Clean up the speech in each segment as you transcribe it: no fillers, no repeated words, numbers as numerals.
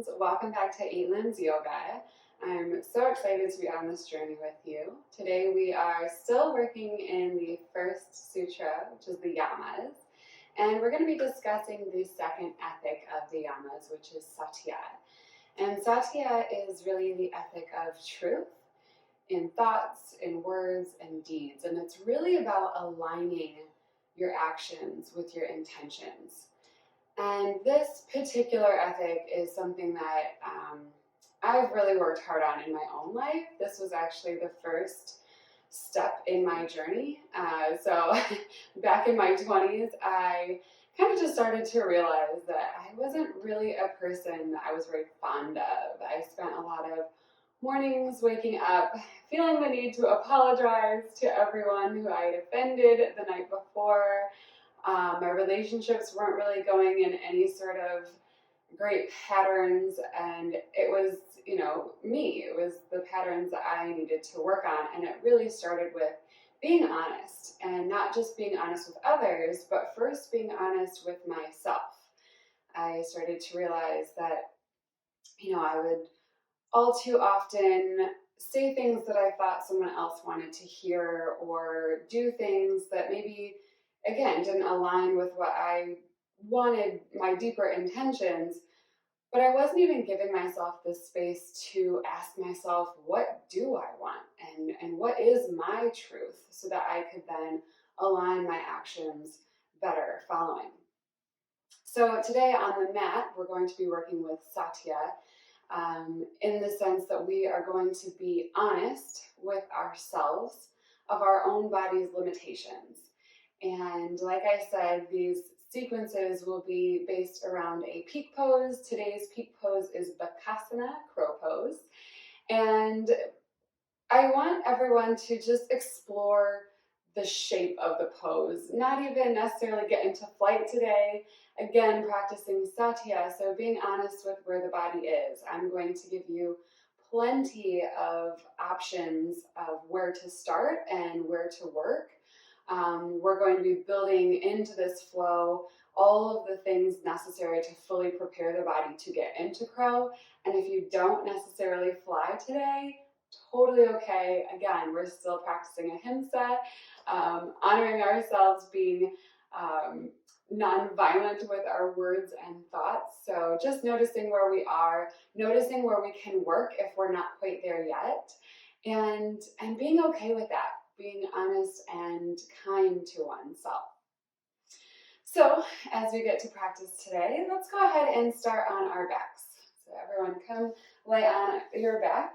friends, welcome back to Eight Limbs Yoga. I'm so excited to be on this journey with you. Today we are still working in the first sutra, which is the yamas, and we're going to be discussing the second ethic of the yamas, which is Satya. And Satya is really the ethic of truth in thoughts, in words, and deeds, and it's really about aligning your actions with your intentions. And this particular ethic is something that I've really worked hard on in my own life. This was actually the first step in my journey. So back in my 20s, I kind of just started to realize that I wasn't really a person that I was very fond of. I spent a lot of mornings waking up feeling the need to apologize to everyone who I had offended the night before. My relationships weren't really going in any sort of great patterns, and it was, me. It was the patterns that I needed to work on, and it really started with being honest, and not just being honest with others, but first being honest with myself. I started to realize that, I would all too often say things that I thought someone else wanted to hear, or do things that maybe, again, didn't align with what I wanted, my deeper intentions, but I wasn't even giving myself the space to ask myself, what do I want? And what is my truth, so that I could then align my actions better following. So today on the mat, we're going to be working with Satya, in the sense that we are going to be honest with ourselves of our own body's limitations. And like I said, these sequences will be based around a peak pose. Today's peak pose is Bakasana, crow pose. And I want everyone to just explore the shape of the pose, not even necessarily get into flight today. Again, practicing Satya, so being honest with where the body is. I'm going to give you plenty of options of where to start and where to work. We're going to be building into this flow all of the things necessary to fully prepare the body to get into crow. And if you don't necessarily fly today, totally okay. Again, we're still practicing ahimsa, honoring ourselves, being non-violent with our words and thoughts. So just noticing where we are, noticing where we can work if we're not quite there yet, and being okay with that, being honest and kind to oneself. So as we get to practice today, let's go ahead and start on our backs. So everyone come lay on your back.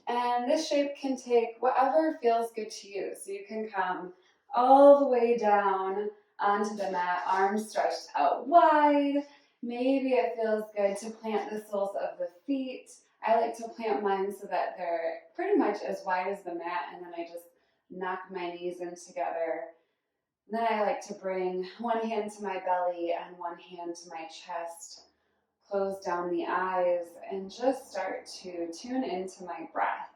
And this shape can take whatever feels good to you. So you can come all the way down onto the mat, arms stretched out wide. Maybe it feels good to plant the soles of the feet. I like to plant mine so that they're pretty much as wide as the mat, and then I just knock my knees in together. And then I like to bring one hand to my belly and one hand to my chest. Close down the eyes and just start to tune into my breath.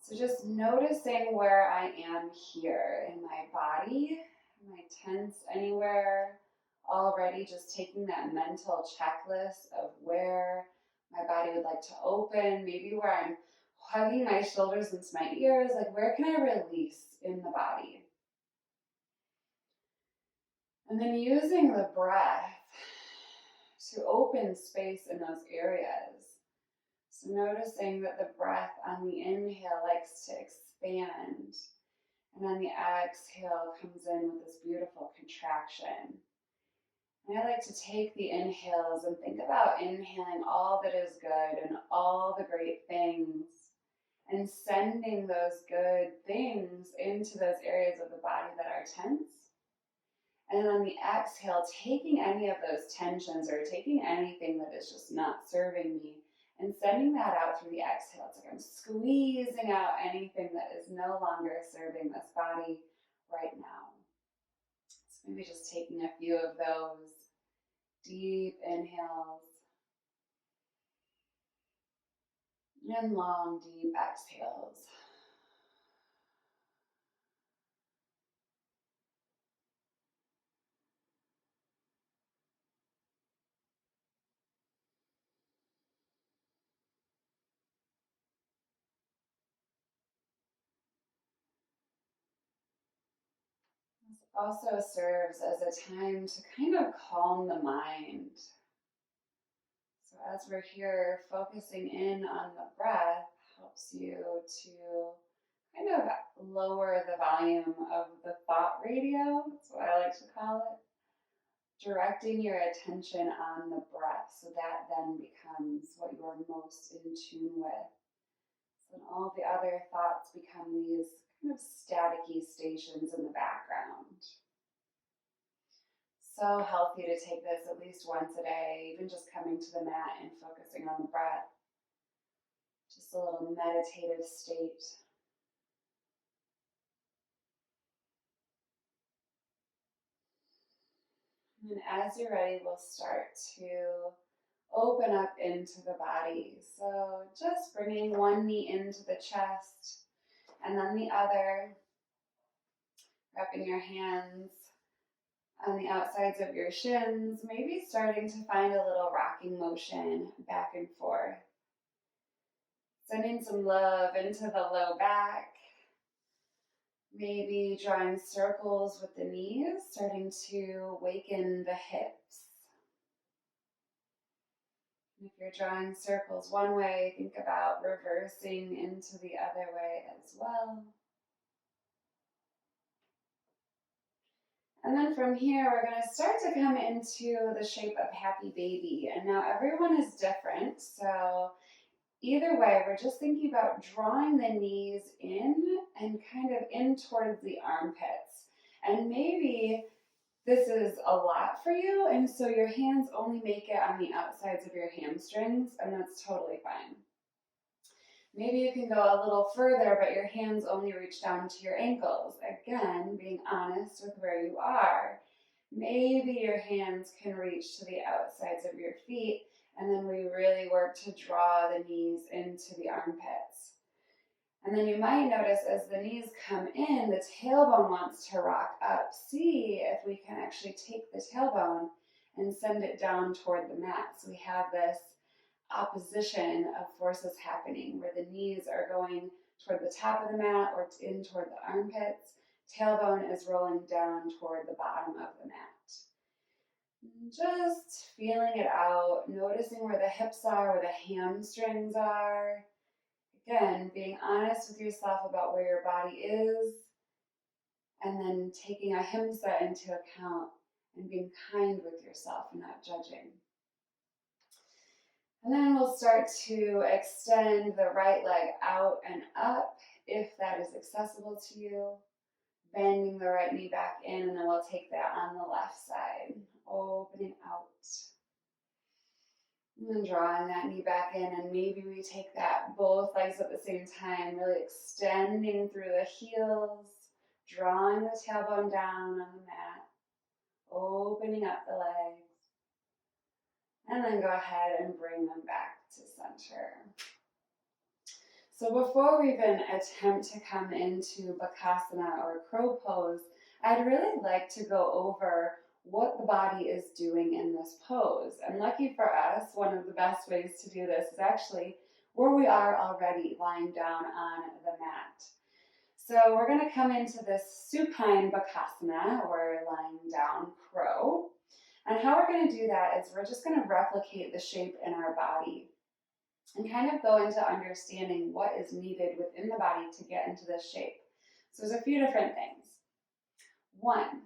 So just noticing where I am here in my body. Am I tense anywhere already? Just taking that mental checklist of where my body would like to open, maybe where I'm hugging my shoulders into my ears, like where can I release in the body? And then using the breath to open space in those areas. So noticing that the breath on the inhale likes to expand, and on the exhale comes in with this beautiful contraction. And I like to take the inhales and think about inhaling all that is good and all the great things, and sending those good things into those areas of the body that are tense. And on the exhale, taking any of those tensions or taking anything that is just not serving me and sending that out through the exhale. It's like I'm squeezing out anything that is no longer serving this body right now. So maybe just taking a few of those deep inhales and long, deep exhales. Also serves as a time to kind of calm the mind. So as we're here focusing in on the breath helps you to kind of lower the volume of the thought radio. That's what I like to call it. Directing your attention on the breath so that then becomes what you are most in tune with. So then all the other thoughts become these kind of staticky stations in the background. So healthy to take this at least once a day, even just coming to the mat and focusing on the breath. Just a little meditative state. And as you're ready, we'll start to open up into the body. So just bringing one knee into the chest and then the other, wrapping your hands on the outsides of your shins, maybe starting to find a little rocking motion back and forth. Sending some love into the low back. Maybe drawing circles with the knees, starting to waken the hips. If you're drawing circles one way, think about reversing into the other way as well. And then from here, we're going to start to come into the shape of happy baby. And now everyone is different, so either way, we're just thinking about drawing the knees in and kind of in towards the armpits. And maybe this is a lot for you, and so your hands only make it on the outsides of your hamstrings, and that's totally fine. Maybe you can go a little further, but your hands only reach down to your ankles. Again, being honest with where you are. Maybe your hands can reach to the outsides of your feet, and then we really work to draw the knees into the armpits. And then you might notice as the knees come in, the tailbone wants to rock up. See if we can actually take the tailbone and send it down toward the mat. So we have this opposition of forces happening where the knees are going toward the top of the mat or in toward the armpits. Tailbone is rolling down toward the bottom of the mat. Just feeling it out, noticing where the hips are, where the hamstrings are. Again, being honest with yourself about where your body is, and then taking ahimsa into account and being kind with yourself and not judging. And then we'll start to extend the right leg out and up if that is accessible to you. Bending the right knee back in, and then we'll take that on the left side. Opening out. And then drawing that knee back in, and maybe we take that both legs at the same time, really extending through the heels, drawing the tailbone down on the mat, opening up the legs. And then go ahead and bring them back to center. So before we even attempt to come into Bakasana or crow pose, I'd really like to go over what the body is doing in this pose. And lucky for us, one of the best ways to do this is actually where we are already lying down on the mat. So we're going to come into this supine Bakasana, or lying down crow. And how we're going to do that is we're just going to replicate the shape in our body and kind of go into understanding what is needed within the body to get into this shape. So there's a few different things. One,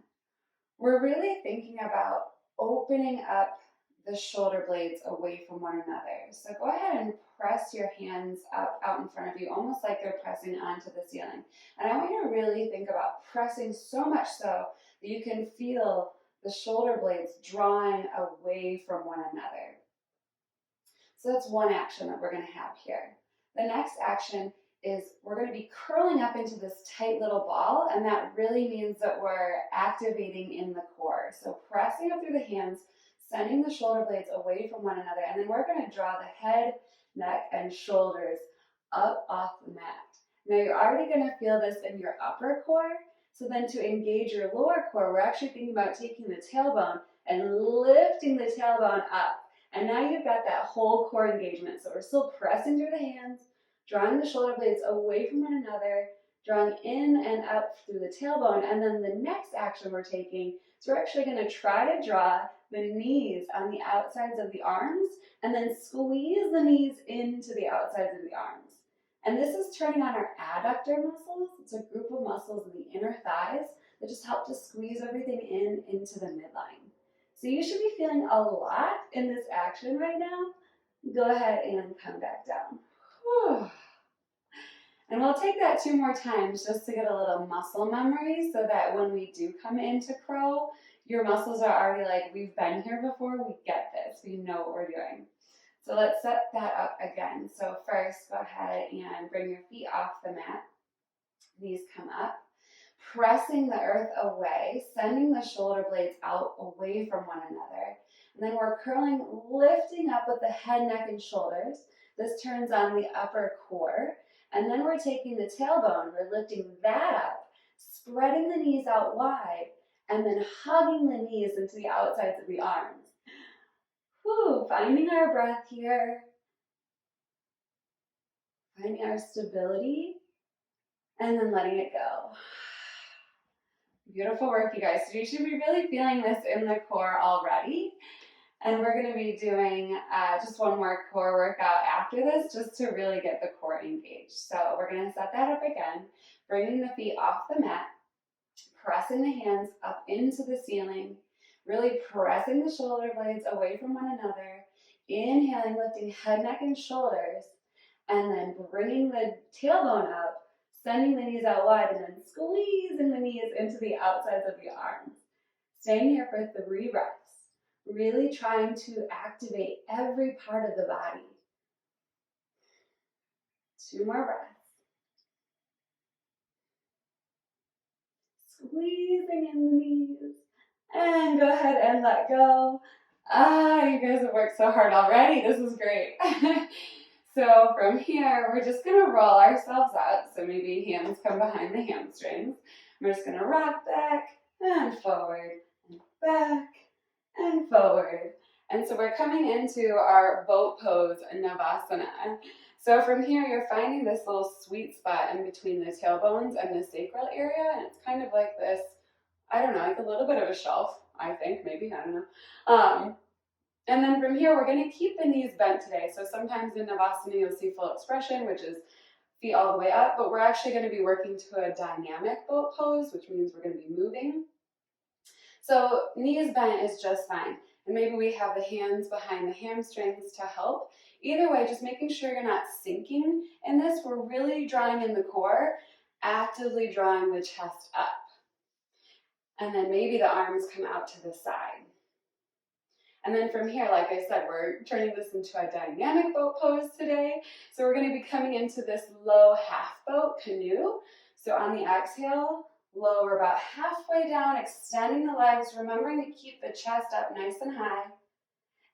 we're really thinking about opening up the shoulder blades away from one another. So go ahead and press your hands up out in front of you, almost like they're pressing onto the ceiling. And I want you to really think about pressing so much so that you can feel the shoulder blades drawing away from one another. So that's one action that we're going to have here. The next action is we're going to be curling up into this tight little ball, and that really means that we're activating in the core. So pressing up through the hands, sending the shoulder blades away from one another, and then we're going to draw the head, neck, and shoulders up off the mat. Now you're already going to feel this in your upper core, so then to engage your lower core, we're actually thinking about taking the tailbone and lifting the tailbone up. And now you've got that whole core engagement. So we're still pressing through the hands, drawing the shoulder blades away from one another, drawing in and up through the tailbone. And then the next action we're taking is we're actually going to try to draw the knees on the outsides of the arms and then squeeze the knees into the outsides of the arms. And this is turning on our adductor muscles. It's a group of muscles in the inner thighs that just help to squeeze everything into the midline. So you should be feeling a lot in this action right now. Go ahead and come back down. Whew. And we'll take that 2 more times just to get a little muscle memory so that when we do come into crow, your muscles are already like, we've been here before, we get this, we know what we're doing. So let's set that up again. So first, go ahead and bring your feet off the mat. Knees come up, pressing the earth away, sending the shoulder blades out away from one another. And then we're curling, lifting up with the head, neck, and shoulders. This turns on the upper core. And then we're taking the tailbone, we're lifting that up, spreading the knees out wide, and then hugging the knees into the outsides of the arms. Whew, finding our breath here, finding our stability, and then letting it go. Beautiful work, you guys. So you should be really feeling this in the core already. And we're going to be doing just one more core workout after this just to really get the core engaged. So we're going to set that up again, bringing the feet off the mat, pressing the hands up into the ceiling, really pressing the shoulder blades away from one another, inhaling, lifting head, neck, and shoulders, and then bringing the tailbone up, sending the knees out wide, and then squeezing the knees into the outsides of the arms. Staying here for 3 breaths. Really trying to activate every part of the body. 2 more breaths. Squeezing in the knees. And go ahead and let go. You guys have worked so hard already. This is great. So from here, we're just going to roll ourselves up. So maybe hands come behind the hamstrings. We're just going to rock back and forward and back and forward. And so we're coming into our boat pose, Navasana. So from here, you're finding this little sweet spot in between the tailbones and the sacral area. And it's kind of like this, I don't know, like a little bit of a shelf, I think, maybe, I don't know. And then from here, we're going to keep the knees bent today. So sometimes in Navasana, you'll see full expression, which is feet all the way up. But we're actually going to be working to a dynamic boat pose, which means we're going to be moving. So knees bent is just fine. And maybe we have the hands behind the hamstrings to help. Either way, just making sure you're not sinking in this. We're really drawing in the core, actively drawing the chest up. And then maybe the arms come out to the side. And then from here, like I said, we're turning this into a dynamic boat pose today. So we're going to be coming into this low half boat canoe. So on the exhale, lower about halfway down, extending the legs, remembering to keep the chest up nice and high.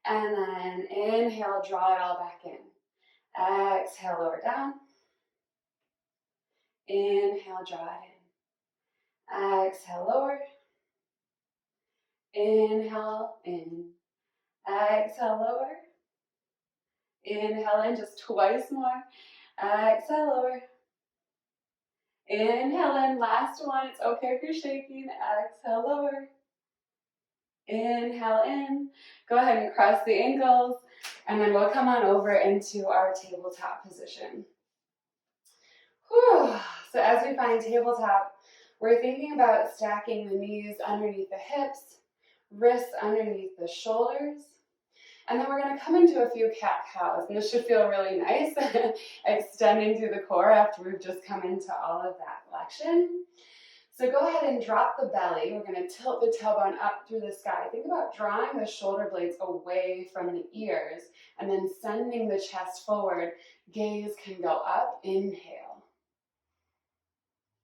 And then inhale, draw it all back in. Exhale, lower down. Inhale, draw it in. Exhale, lower. Inhale, in. Exhale, lower. Inhale in just twice more. Exhale, lower. Inhale in, last one. It's okay if you're shaking. Exhale, lower. Inhale in. Go ahead and cross the ankles. And then we'll come on over into our tabletop position. Whew. So as we find tabletop, we're thinking about stacking the knees underneath the hips, wrists underneath the shoulders. And then we're going to come into a few cat-cows, and this should feel really nice, extending through the core after we've just come into all of that flexion. So go ahead and drop the belly. We're going to tilt the tailbone up through the sky. Think about drawing the shoulder blades away from the ears, and then sending the chest forward. Gaze can go up. Inhale.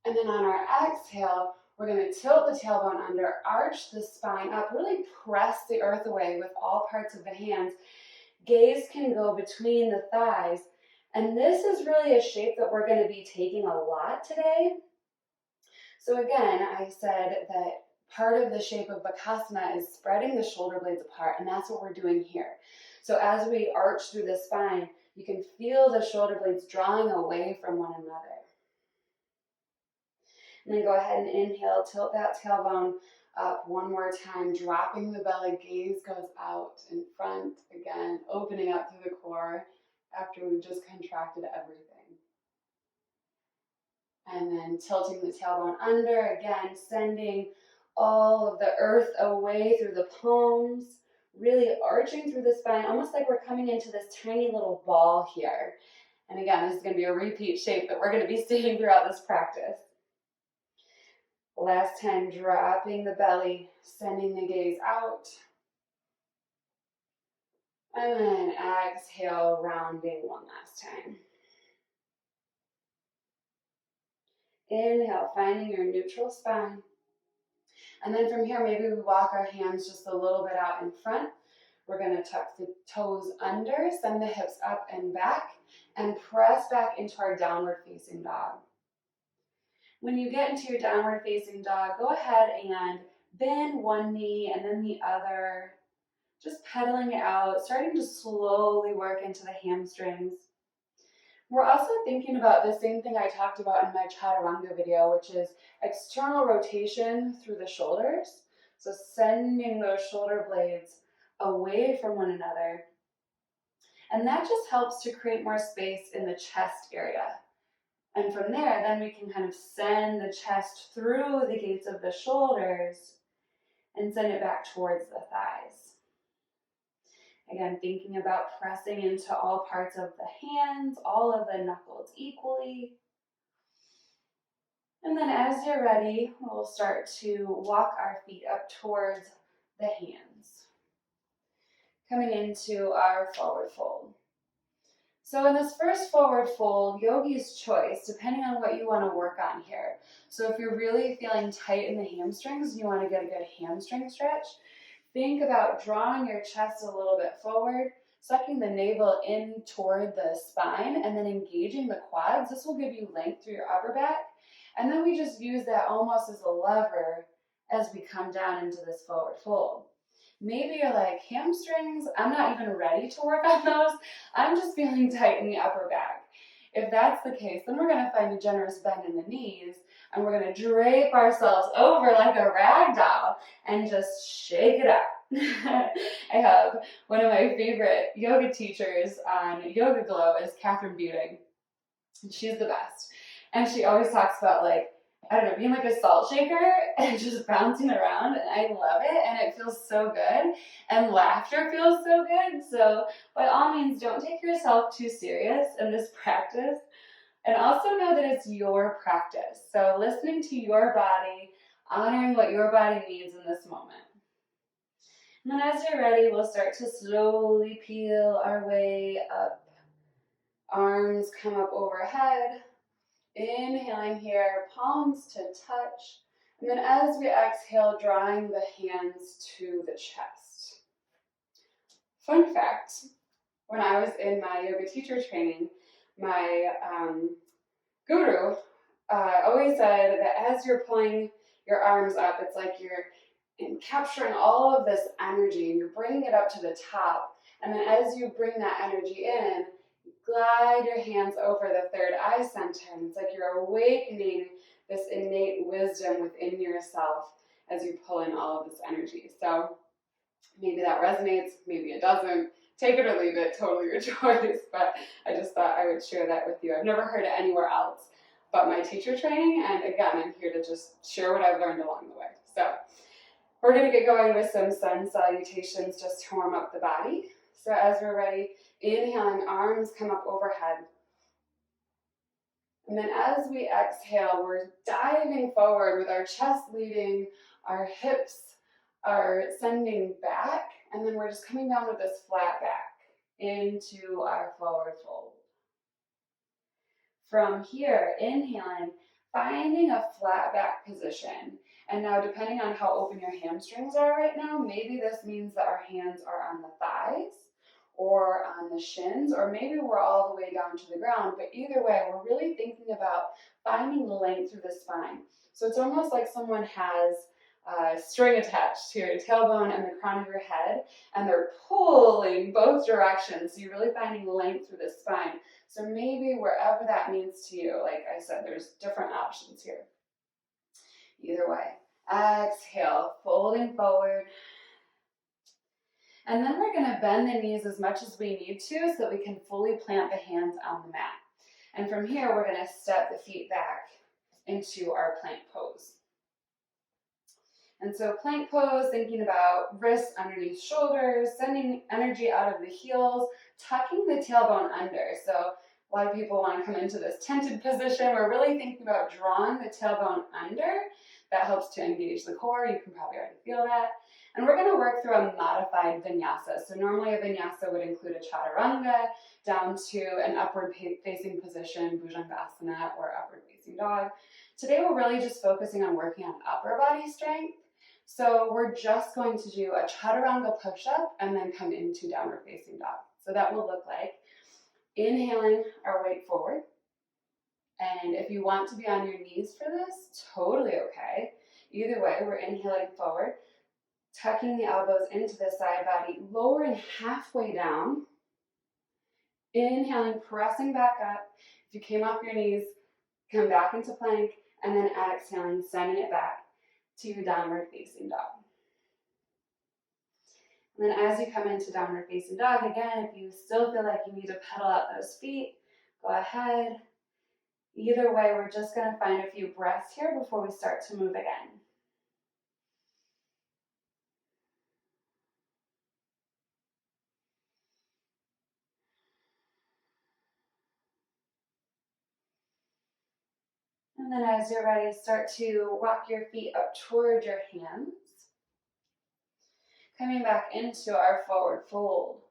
And then on our exhale, we're going to tilt the tailbone under, arch the spine up, really press the earth away with all parts of the hands. Gaze can go between the thighs. And this is really a shape that we're going to be taking a lot today. So again, I said that part of the shape of Bakasana is spreading the shoulder blades apart, and that's what we're doing here. So as we arch through the spine, you can feel the shoulder blades drawing away from one another. And then go ahead and inhale, tilt that tailbone up one more time, dropping the belly, gaze goes out in front again, opening up through the core after we've just contracted everything. And then tilting the tailbone under, again, sending all of the earth away through the palms, really arching through the spine, almost like we're coming into this tiny little ball here. And again, this is going to be a repeat shape that we're going to be seeing throughout this practice. Last time, dropping the belly, sending the gaze out. And then exhale, rounding one last time. Inhale, finding your neutral spine. And then from here, maybe we walk our hands just a little bit out in front. We're going to tuck the toes under, send the hips up and back, and press back into our downward facing dog. When you get into your downward facing dog, go ahead and bend one knee and then the other, just pedaling it out, starting to slowly work into the hamstrings. We're also thinking about the same thing I talked about in my chaturanga video, which is external rotation through the shoulders. So sending those shoulder blades away from one another. And that just helps to create more space in the chest area. And from there, then we can kind of send the chest through the gates of the shoulders and send it back towards the thighs. Again, thinking about pressing into all parts of the hands, all of the knuckles equally. And then as you're ready, we'll start to walk our feet up towards the hands. Coming into our forward fold. So in this first forward fold, yogi's choice, depending on what you want to work on here. So if you're really feeling tight in the hamstrings and you want to get a good hamstring stretch, think about drawing your chest a little bit forward, sucking the navel in toward the spine, and then engaging the quads. This will give you length through your upper back. And then we just use that almost as a lever as we come down into this forward fold. Maybe you're like, hamstrings, I'm not even ready to work on those. I'm just feeling tight in the upper back. If that's the case, then we're going to find a generous bend in the knees, and we're going to drape ourselves over like a rag doll and just shake it up. I have one of my favorite yoga teachers on Yoga Glow is Catherine Buting. She's the best. And she always talks about, like, I don't know, being like a salt shaker and just bouncing around, and I love it, and it feels so good, and laughter feels so good. So by all means, don't take yourself too serious in this practice, and also know that it's your practice. So listening to your body, honoring what your body needs in this moment. And then as you're ready, we'll start to slowly peel our way up. Arms come up overhead. Inhaling here, palms to touch. And then as we exhale, drawing the hands to the chest. Fun fact, when I was in my yoga teacher training, my guru always said that as you're pulling your arms up, it's like you're capturing all of this energy and you're bringing it up to the top. And then as you bring that energy in, glide your hands over the third eye center. And it's like you're awakening this innate wisdom within yourself as you pull in all of this energy. So maybe that resonates, maybe it doesn't. Take it or leave it, totally your choice. But I just thought I would share that with you. I've never heard it anywhere else but my teacher training. And again, I'm here to just share what I've learned along the way. So we're going to get going with some sun salutations just to warm up the body. So as we're ready, inhaling, arms come up overhead. And then as we exhale, we're diving forward with our chest leading, our hips are sending back, and then we're just coming down with this flat back into our forward fold. From here, inhaling, finding a flat back position. And now depending on how open your hamstrings are right now, maybe this means that our hands are on the thighs or on the shins, or maybe we're all the way down to the ground. But either way, we're really thinking about finding length through the spine. So it's almost like someone has a string attached to your tailbone and the crown of your head, and they're pulling both directions. So you're really finding length through the spine. So maybe wherever that means to you, like I said, there's different options here. Either way. Exhale, folding forward. And then we're gonna bend the knees as much as we need to so that we can fully plant the hands on the mat. And from here, we're gonna step the feet back into our plank pose. And so plank pose, thinking about wrists underneath shoulders, sending energy out of the heels, tucking the tailbone under. So a lot of people want to come into this tented position. We're really thinking about drawing the tailbone under. That helps to engage the core. You can probably already feel that. And we're going to work through a modified vinyasa. So normally a vinyasa would include a chaturanga down to an upward facing position, Bhujangasana, or upward facing dog. Today we're really just focusing on working on upper body strength. So we're just going to do a chaturanga push-up and then come into downward facing dog. So that will look like inhaling our weight forward. And if you want to be on your knees for this, totally okay. Either way, we're inhaling forward, tucking the elbows into the side body, lowering halfway down. Inhaling, pressing back up. If you came off your knees, come back into plank, and then exhaling, sending it back to downward facing dog. And then as you come into downward facing dog, again, if you still feel like you need to pedal out those feet, go ahead. Either way, we're just going to find a few breaths here before we start to move again. And then as you're ready, start to walk your feet up toward your hands. Coming back into our forward fold.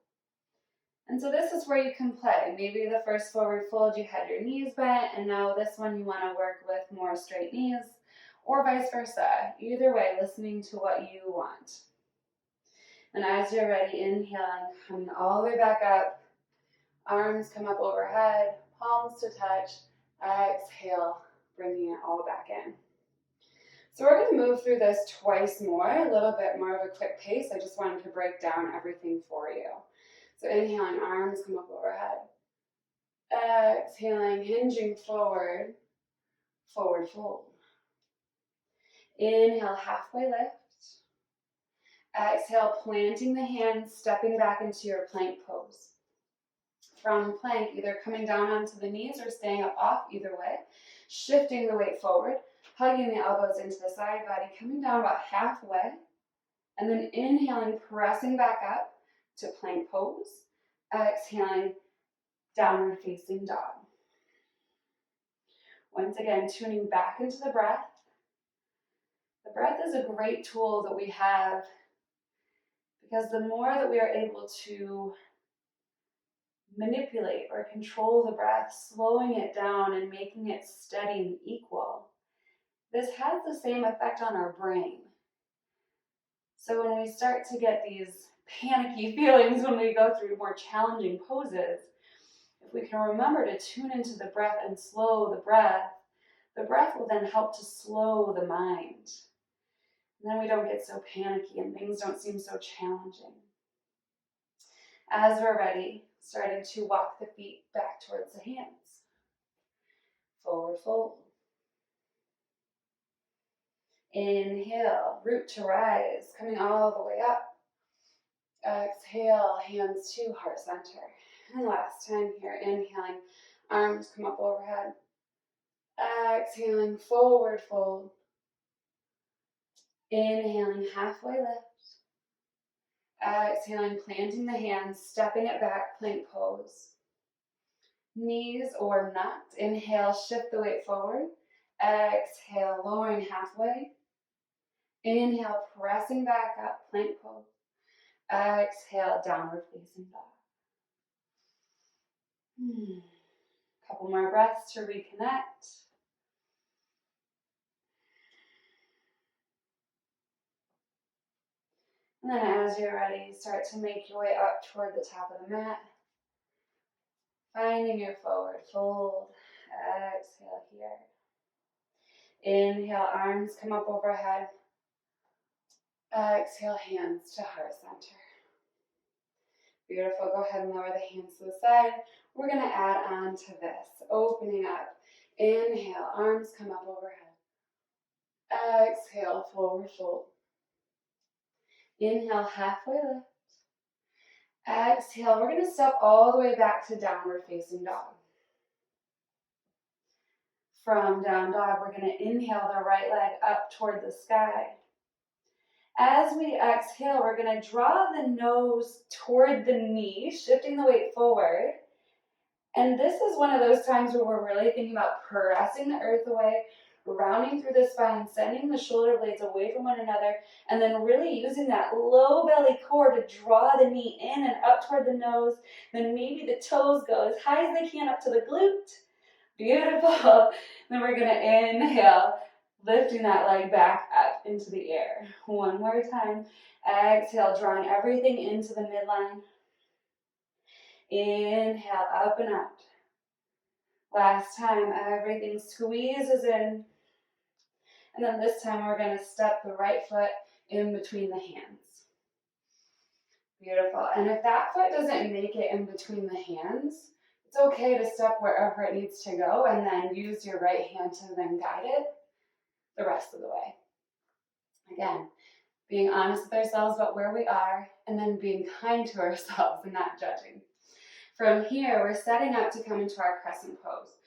And so this is where you can play. Maybe the first forward fold you had your knees bent, and now this one you want to work with more straight knees, or vice versa. Either way, listening to what you want. And as you're ready, inhaling, coming all the way back up, arms come up overhead, palms to touch, exhale, bringing it all back in. So we're going to move through this twice more, a little bit more of a quick pace. I just wanted to break down everything for you. So inhaling, arms come up overhead. Exhaling, hinging forward, forward fold. Inhale, halfway lift. Exhale, planting the hands, stepping back into your plank pose. From plank, either coming down onto the knees or staying up off, either way. Shifting the weight forward, hugging the elbows into the side body, coming down about halfway. And then inhaling, pressing back up to plank pose. Exhaling, downward facing dog. Once again, tuning back into the breath. The breath is a great tool that we have because the more that we are able to manipulate or control the breath, slowing it down and making it steady and equal, this has the same effect on our brain. So when we start to get these panicky feelings when we go through more challenging poses, if we can remember to tune into the breath and slow the breath will then help to slow the mind. And then we don't get so panicky and things don't seem so challenging. As we're ready, starting to walk the feet back towards the hands. Forward fold. Inhale, root to rise, coming all the way up. Exhale, hands to heart center. And last time here, inhaling, arms come up overhead. Exhaling, forward fold. Inhaling, halfway lift. Exhaling, planting the hands, stepping it back, plank pose. Knees or not. Inhale, shift the weight forward. Exhale, lowering halfway. Inhale, pressing back up, plank pose. Exhale, downward facing dog. Couple more breaths to reconnect. And then as you're ready, start to make your way up toward the top of the mat. Finding your forward fold. Exhale here. Inhale, arms come up overhead. Exhale, hands to heart center. Beautiful. Go ahead and lower the hands to the side. We're going to add on to this. Opening up. Inhale, arms come up overhead. Exhale, forward fold. Inhale, halfway lift. Exhale, we're going to step all the way back to downward facing dog. From down dog, we're going to inhale the right leg up toward the sky. As we exhale, we're going to draw the nose toward the knee, shifting the weight forward. And this is one of those times where we're really thinking about pressing the earth away, rounding through the spine, sending the shoulder blades away from one another, and then really using that low belly core to draw the knee in and up toward the nose. Then maybe the toes go as high as they can up to the glute. Beautiful. Then we're going to inhale, lifting that leg back up into the air. One more time. Exhale, drawing everything into the midline. Inhale, up and out. Last time, everything squeezes in. And then this time, we're going to step the right foot in between the hands. Beautiful. And if that foot doesn't make it in between the hands, it's okay to step wherever it needs to go and then use your right hand to then guide it the rest of the way. Again, being honest with ourselves about where we are and then being kind to ourselves and not judging. From here, we're setting up to come into our crescent pose.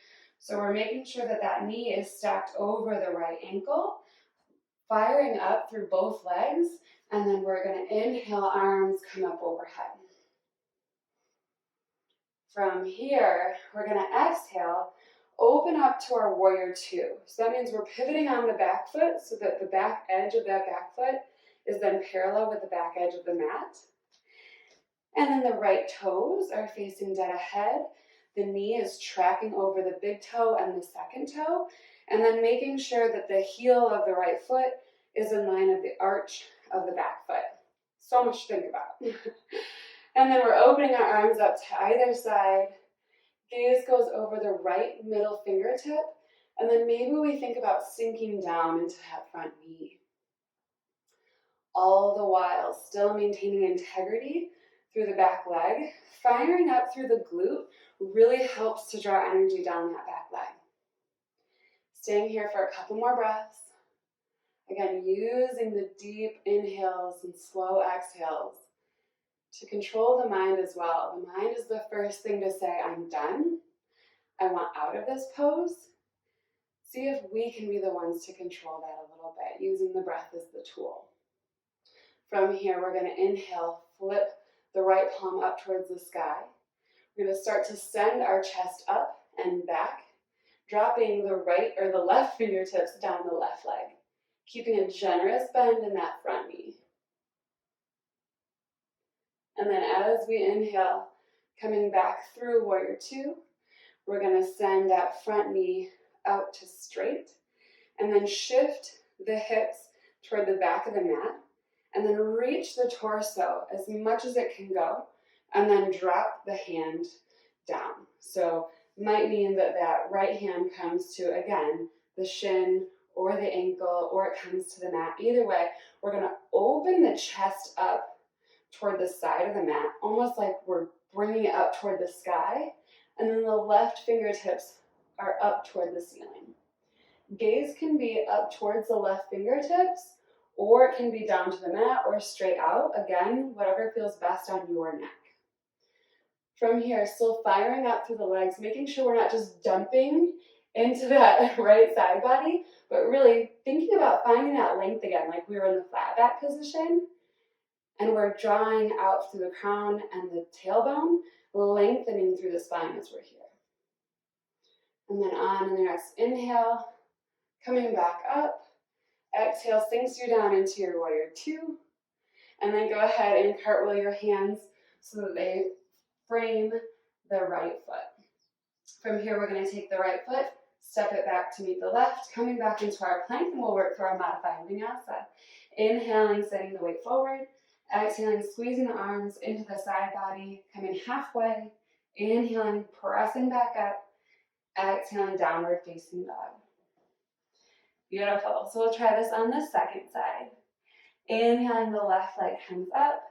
So we're making sure that that knee is stacked over the right ankle, firing up through both legs, and then we're going to inhale, arms come up overhead. From here, we're going to exhale, open up to our warrior two. So that means we're pivoting on the back foot so that the back edge of that back foot is then parallel with the back edge of the mat. And then the right toes are facing dead ahead. The knee is tracking over the big toe and the second toe. And then making sure that the heel of the right foot is in line of the arch of the back foot. So much to think about. And then we're opening our arms up to either side. Gaze goes over the right middle fingertip. And then maybe we think about sinking down into that front knee. All the while still maintaining integrity through the back leg. Firing up through the glute really helps to draw energy down that back leg. Staying here for a couple more breaths. Again, using the deep inhales and slow exhales to control the mind as well. The mind is the first thing to say, I'm done. I want out of this pose. See if we can be the ones to control that a little bit, using the breath as the tool. From here, we're going to inhale, flip the right palm up towards the sky. We're going to start to send our chest up and back, dropping the right or the left fingertips down the left leg, keeping a generous bend in that front knee. And then as we inhale, coming back through warrior two, we're going to send that front knee out to straight, and then shift the hips toward the back of the mat, and then reach the torso as much as it can go, and then drop the hand down. So might mean that that right hand comes to, again, the shin or the ankle, or it comes to the mat. Either way, we're going to open the chest up toward the side of the mat, almost like we're bringing it up toward the sky, and then the left fingertips are up toward the ceiling. Gaze can be up towards the left fingertips, or it can be down to the mat or straight out. Again, whatever feels best on your neck. From here, still firing up through the legs, making sure we're not just dumping into that right side body, but really thinking about finding that length again, like we were in the flat back position. And we're drawing out through the crown and the tailbone, lengthening through the spine as we're here. And then on in the next inhale, coming back up. Exhale, sinks you down into your warrior two. And then go ahead and cartwheel your hands so that they frame the right foot. From here, we're going to take the right foot, step it back to meet the left, coming back into our plank, and we'll work through our modified vinyasa. Inhaling, sending the weight forward. Exhaling, squeezing the arms into the side body, coming halfway. Inhaling, pressing back up. Exhaling, downward facing dog. Beautiful. So we'll try this on the second side. Inhaling, the left leg comes up.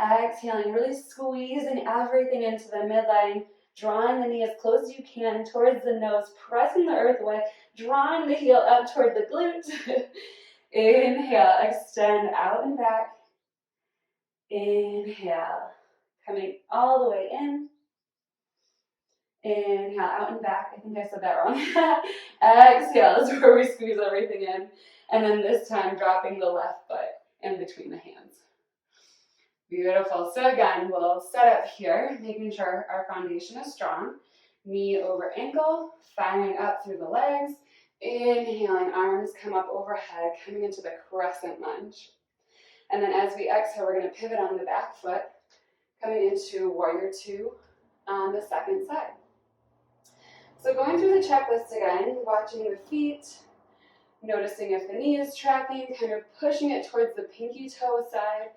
Exhaling, really squeezing everything into the midline, drawing the knee as close as you can towards the nose, pressing the earth away, drawing the heel up toward the glute. Inhale, extend out and back. Inhale, coming all the way in. Inhale, out and back. I think I said that wrong. Exhale is where we squeeze everything in. And then this time, dropping the left foot in between the hands. Beautiful. So again, we'll set up here, making sure our foundation is strong. Knee over ankle, firing up through the legs. Inhaling, arms come up overhead, coming into the crescent lunge. And then as we exhale, we're going to pivot on the back foot, coming into warrior two on the second side. So going through the checklist again, watching the feet, noticing if the knee is tracking, kind of pushing it towards the pinky toe side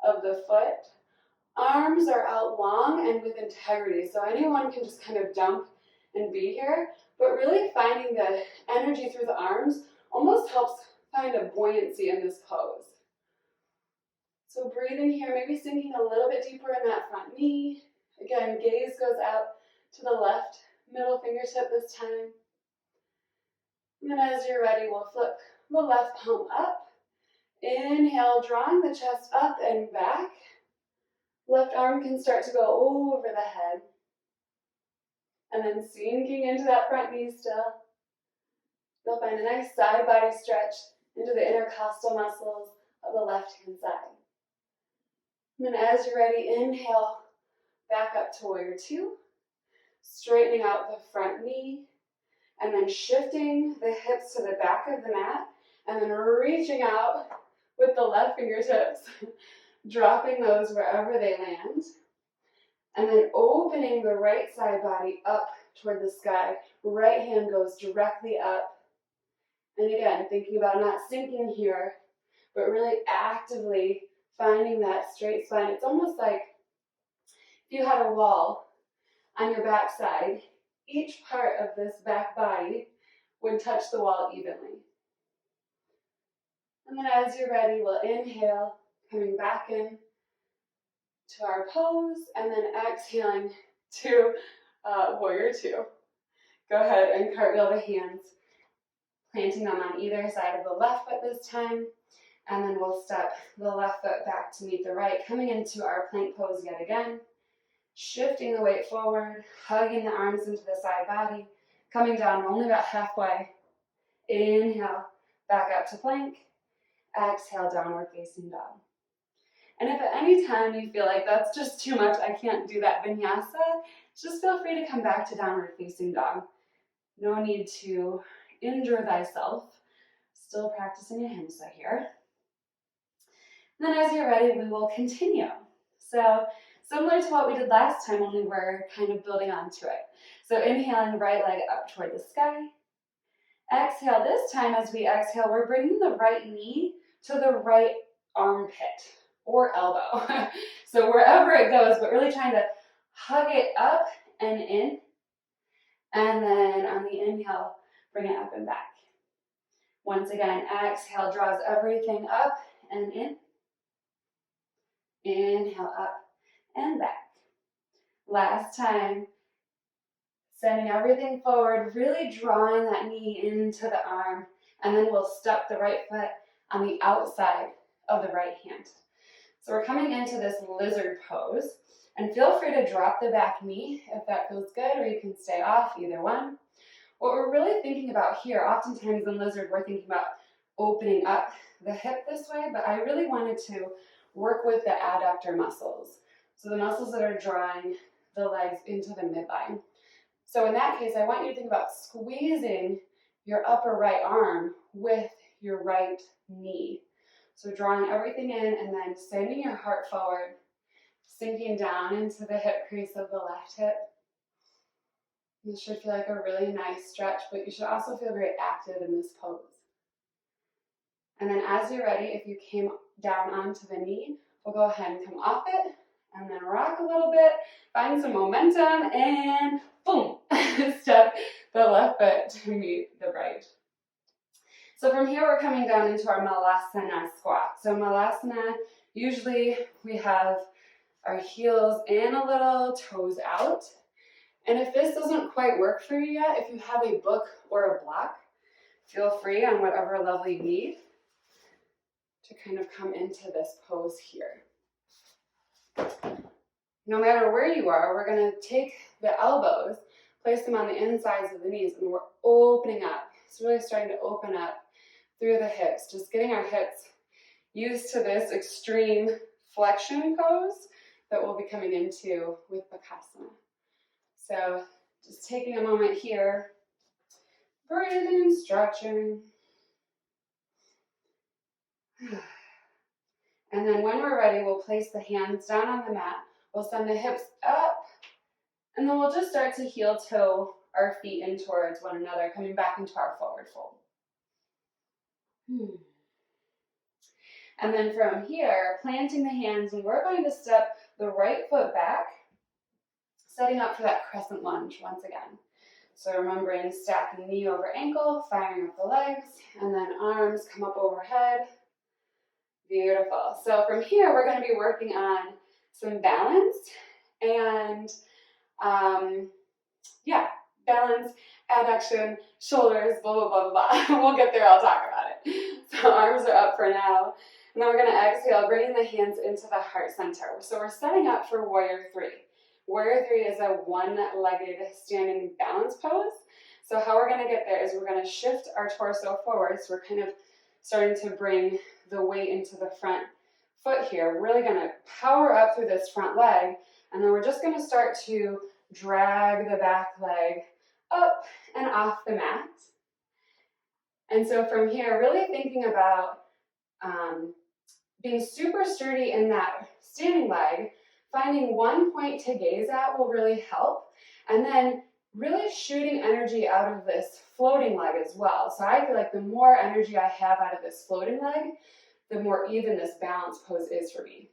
of the foot. Arms are out long and with integrity, so anyone can just kind of jump and be here, but really finding the energy through the arms almost helps find a buoyancy in this pose. So breathing here, maybe sinking a little bit deeper in that front knee. Again, gaze goes out to the left middle fingertip this time. And then as you're ready, we'll flip the left palm up. Inhale, drawing the chest up and back. Left arm can start to go over the head. And then sinking into that front knee still. You'll find a nice side body stretch into the intercostal muscles of the left-hand side. And then as you're ready, inhale, back up to warrior two. Straightening out the front knee. And then shifting the hips to the back of the mat. And then reaching out with the left fingertips. Dropping those wherever they land. And then opening the right side body up toward the sky. Right hand goes directly up. And again, thinking about not sinking here, but really actively finding that straight spine. It's almost like if you had a wall on your back side, each part of this back body would touch the wall evenly. And then as you're ready, we'll inhale, coming back in to our pose, and then exhaling to warrior two. Go ahead and cartwheel the hands, planting them on either side of the left foot this time, and then we'll step the left foot back to meet the right, coming into our plank pose yet again, shifting the weight forward, hugging the arms into the side body, coming down only about halfway. Inhale, back up to plank. Exhale, downward facing dog. And if at any time you feel like that's just too much, I can't do that vinyasa, just feel free to come back to downward facing dog. No need to injure thyself. Still practicing ahimsa here. And then as you're ready, we will continue. So similar to what we did last time, only we're kind of building onto it. So inhaling, right leg up toward the sky. Exhale, this time as we exhale, we're bringing the right knee to the right armpit or elbow. So wherever it goes, but really trying to hug it up and in. And then on the inhale, bring it up and back. Once again, exhale draws everything up and in. Inhale up and back. Last time, sending everything forward, really drawing that knee into the arm, and then we'll step the right foot on the outside of the right hand. So we're coming into this lizard pose, and feel free to drop the back knee if that feels good, or you can stay off, either one. What we're really thinking about here, oftentimes in lizard, we're thinking about opening up the hip this way, but I really wanted to work with the adductor muscles. So the muscles that are drawing the legs into the midline. So in that case, I want you to think about squeezing your upper right arm with your right knee. So drawing everything in and then sending your heart forward, sinking down into the hip crease of the left hip. This should feel like a really nice stretch, but you should also feel very active in this pose. And then as you're ready, if you came down onto the knee, we'll go ahead and come off it and then rock a little bit, find some momentum, and boom, step the left foot to meet the right. So from here, we're coming down into our Malasana squat. So Malasana, usually we have our heels in a little, toes out. And if this doesn't quite work for you yet, if you have a book or a block, feel free on whatever level you need to kind of come into this pose here. No matter where you are, we're going to take the elbows, place them on the insides of the knees, and we're opening up. It's really starting to open up through the hips, just getting our hips used to this extreme flexion pose that we'll be coming into with Bakasana. So just taking a moment here, breathing and stretching. And then when we're ready, we'll place the hands down on the mat. We'll send the hips up, and then we'll just start to heel toe our feet in towards one another, coming back into our forward fold. And then from here, planting the hands, and we're going to step the right foot back, setting up for that crescent lunge once again. So remembering stacking knee over ankle, firing up the legs, and then arms come up overhead. Beautiful. So from here, we're going to be working on some balance and balance, adduction, shoulders, blah, blah, blah, blah. We'll get there, I'll talk about it. So arms are up for now. And then we're going to exhale, bringing the hands into the heart center. So we're setting up for Warrior 3. Warrior 3 is a one-legged standing balance pose. So how we're going to get there is we're going to shift our torso forward. So we're kind of starting to bring the weight into the front foot here. We're really going to power up through this front leg, and then we're just going to start to drag the back leg up and off the mat. And so from here, really thinking about being super sturdy in that standing leg, finding one point to gaze at will really help, and then really shooting energy out of this floating leg as well. So I feel like the more energy I have out of this floating leg, the more even this balance pose is for me.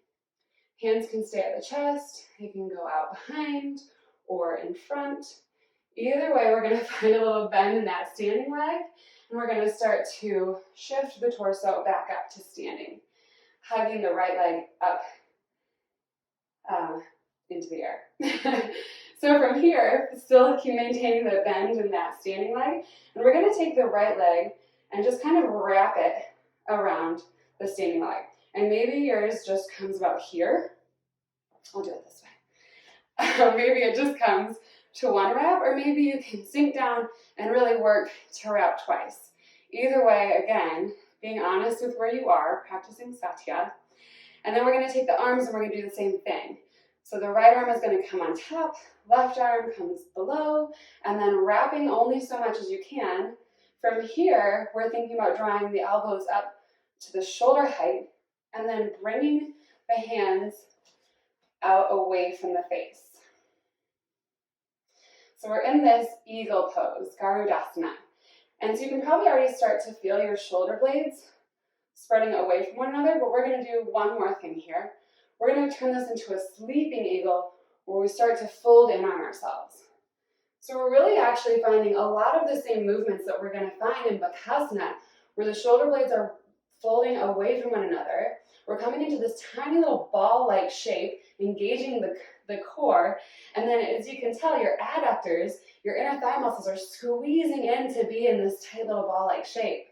Hands can stay at the chest, they can go out behind or in front. Either way, we're going to find a little bend in that standing leg, and we're going to start to shift the torso back up to standing, hugging the right leg up into the air. So from here, still keep maintaining the bend in that standing leg, and we're going to take the right leg and just kind of wrap it around the standing leg. And maybe yours just comes about here. I'll do it this way. Maybe it just comes to one wrap, or maybe you can sink down and really work to wrap twice. Either way, again, being honest with where you are, practicing Satya. And then we're going to take the arms and we're going to do the same thing. So the right arm is going to come on top, left arm comes below, and then wrapping only so much as you can. From here, we're thinking about drawing the elbows up to the shoulder height, and then bringing the hands out away from the face. So we're in this eagle pose, Garudasana. And so you can probably already start to feel your shoulder blades spreading away from one another, but we're going to do one more thing here. We're going to turn this into a sleeping eagle where we start to fold in on ourselves. So we're really actually finding a lot of the same movements that we're going to find in Bakasana, where the shoulder blades are folding away from one another. We're coming into this tiny little ball-like shape, engaging the core, and then as you can tell, your adductors, your inner thigh muscles are squeezing in to be in this tight little ball-like shape.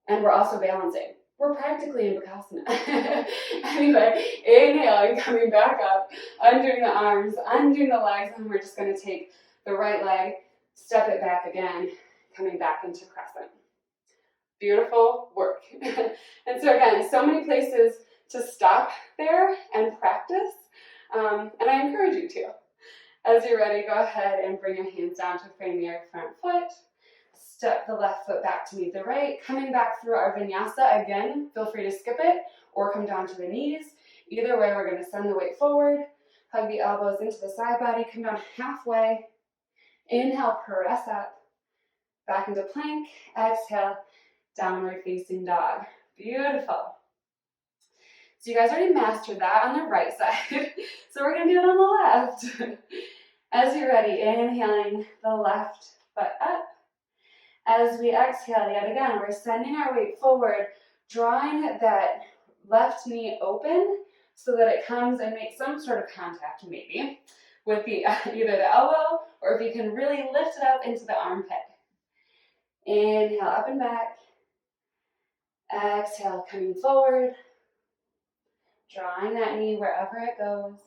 And we're also balancing. We're practically in Bakasana. Anyway, inhaling, coming back up, undoing the arms, undoing the legs, and we're just going to take the right leg, step it back again, coming back into crescent. Beautiful work. And so again, so many places to stop there and practice, and I encourage you to. As you're ready, go ahead and bring your hands down to frame your front foot. Step the left foot back to meet the right. Coming back through our vinyasa, again, feel free to skip it or come down to the knees. Either way, we're going to send the weight forward, hug the elbows into the side body, come down halfway. Inhale, press up, back into plank. Exhale, downward facing dog. Beautiful. So you guys already mastered that on the right side. So we're going to do it on the left. As you're ready, inhaling the left foot up. As we exhale, yet again, we're sending our weight forward, drawing that left knee open so that it comes and makes some sort of contact maybe. with either the elbow, or if you can really lift it up into the armpit. Inhale, up and back. Exhale, coming forward. Drawing that knee wherever it goes.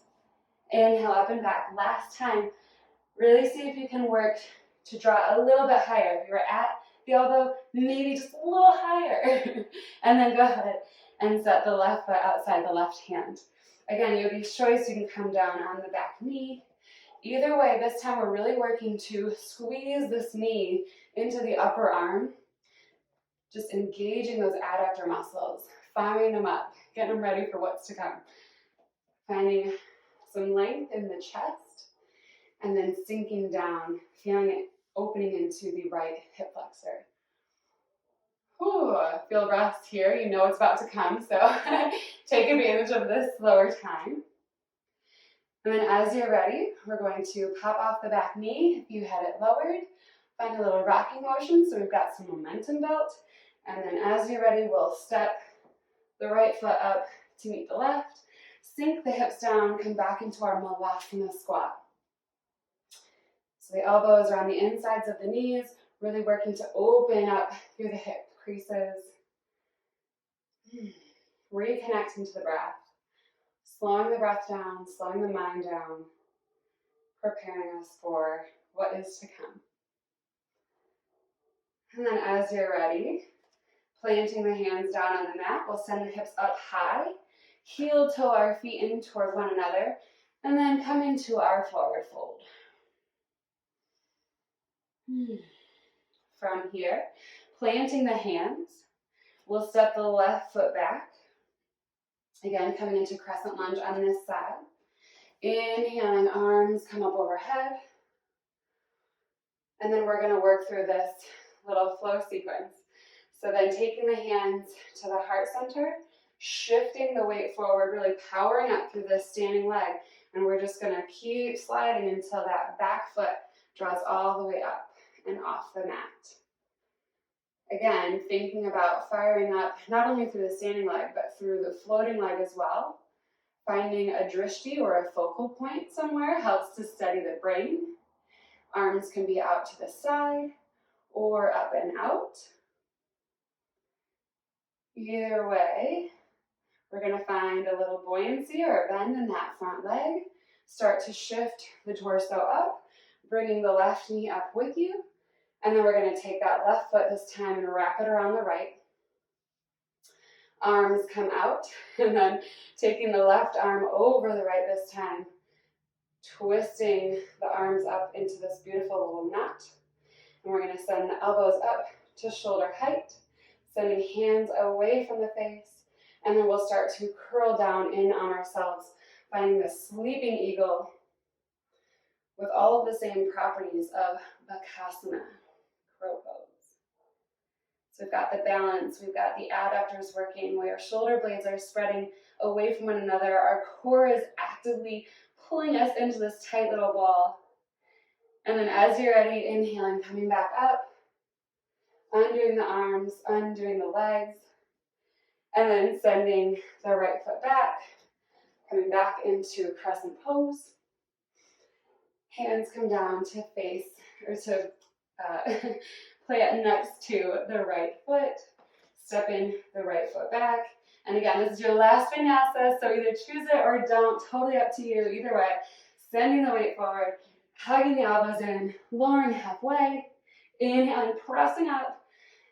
Inhale, up and back. Last time. Really see if you can work to draw a little bit higher. If you were at the elbow, maybe just a little higher. And then go ahead and set the left foot outside the left hand. Again, yogi's choice, you can come down on the back knee. Either way, this time we're really working to squeeze this knee into the upper arm. Just engaging those adductor muscles, firing them up, getting them ready for what's to come. Finding some length in the chest, and then sinking down, feeling it opening into the right hip flexor. Ooh, feel rest here. You know it's about to come, so take advantage of this slower time. And then as you're ready, we're going to pop off the back knee if you had it lowered. Find a little rocking motion so we've got some momentum built. And then as you're ready, we'll step the right foot up to meet the left. Sink the hips down, come back into our Malasana squat. So the elbows are on the insides of the knees, really working to open up through the hip creases. Reconnecting to the breath. Slowing the breath down, slowing the mind down, preparing us for what is to come. And then as you're ready, planting the hands down on the mat, we'll send the hips up high, heel toe our feet in toward one another, and then come into our forward fold. From here, planting the hands, we'll step the left foot back. Again, coming into crescent lunge on this side. Inhaling, arms come up overhead. And then we're going to work through this little flow sequence. So then taking the hands to the heart center, shifting the weight forward, really powering up through this standing leg. And we're just going to keep sliding until that back foot draws all the way up and off the mat. Again, thinking about firing up not only through the standing leg, but through the floating leg as well. Finding a drishti or a focal point somewhere helps to steady the brain. Arms can be out to the side or up and out. Either way, we're going to find a little buoyancy or a bend in that front leg. Start to shift the torso up, bringing the left knee up with you. And then we're going to take that left foot this time and wrap it around the right. Arms come out, and then taking the left arm over the right this time. Twisting the arms up into this beautiful little knot. And we're going to send the elbows up to shoulder height, sending hands away from the face. And then we'll start to curl down in on ourselves, finding the sleeping eagle with all of the same properties of Bakasana. Pose. So we've got the balance, we've got the adductors working, where our shoulder blades are spreading away from one another. Our core is actively pulling us into this tight little ball. And then as you're ready, inhaling, coming back up, undoing the arms, undoing the legs, and then sending the right foot back, coming back into crescent pose. Hands come down to face, or to plant next to the right foot, stepping the right foot back. And again, this is your last vinyasa, so either choose it or don't, totally up to you. Either way, sending the weight forward, hugging the elbows in, lowering halfway, inhaling, pressing up,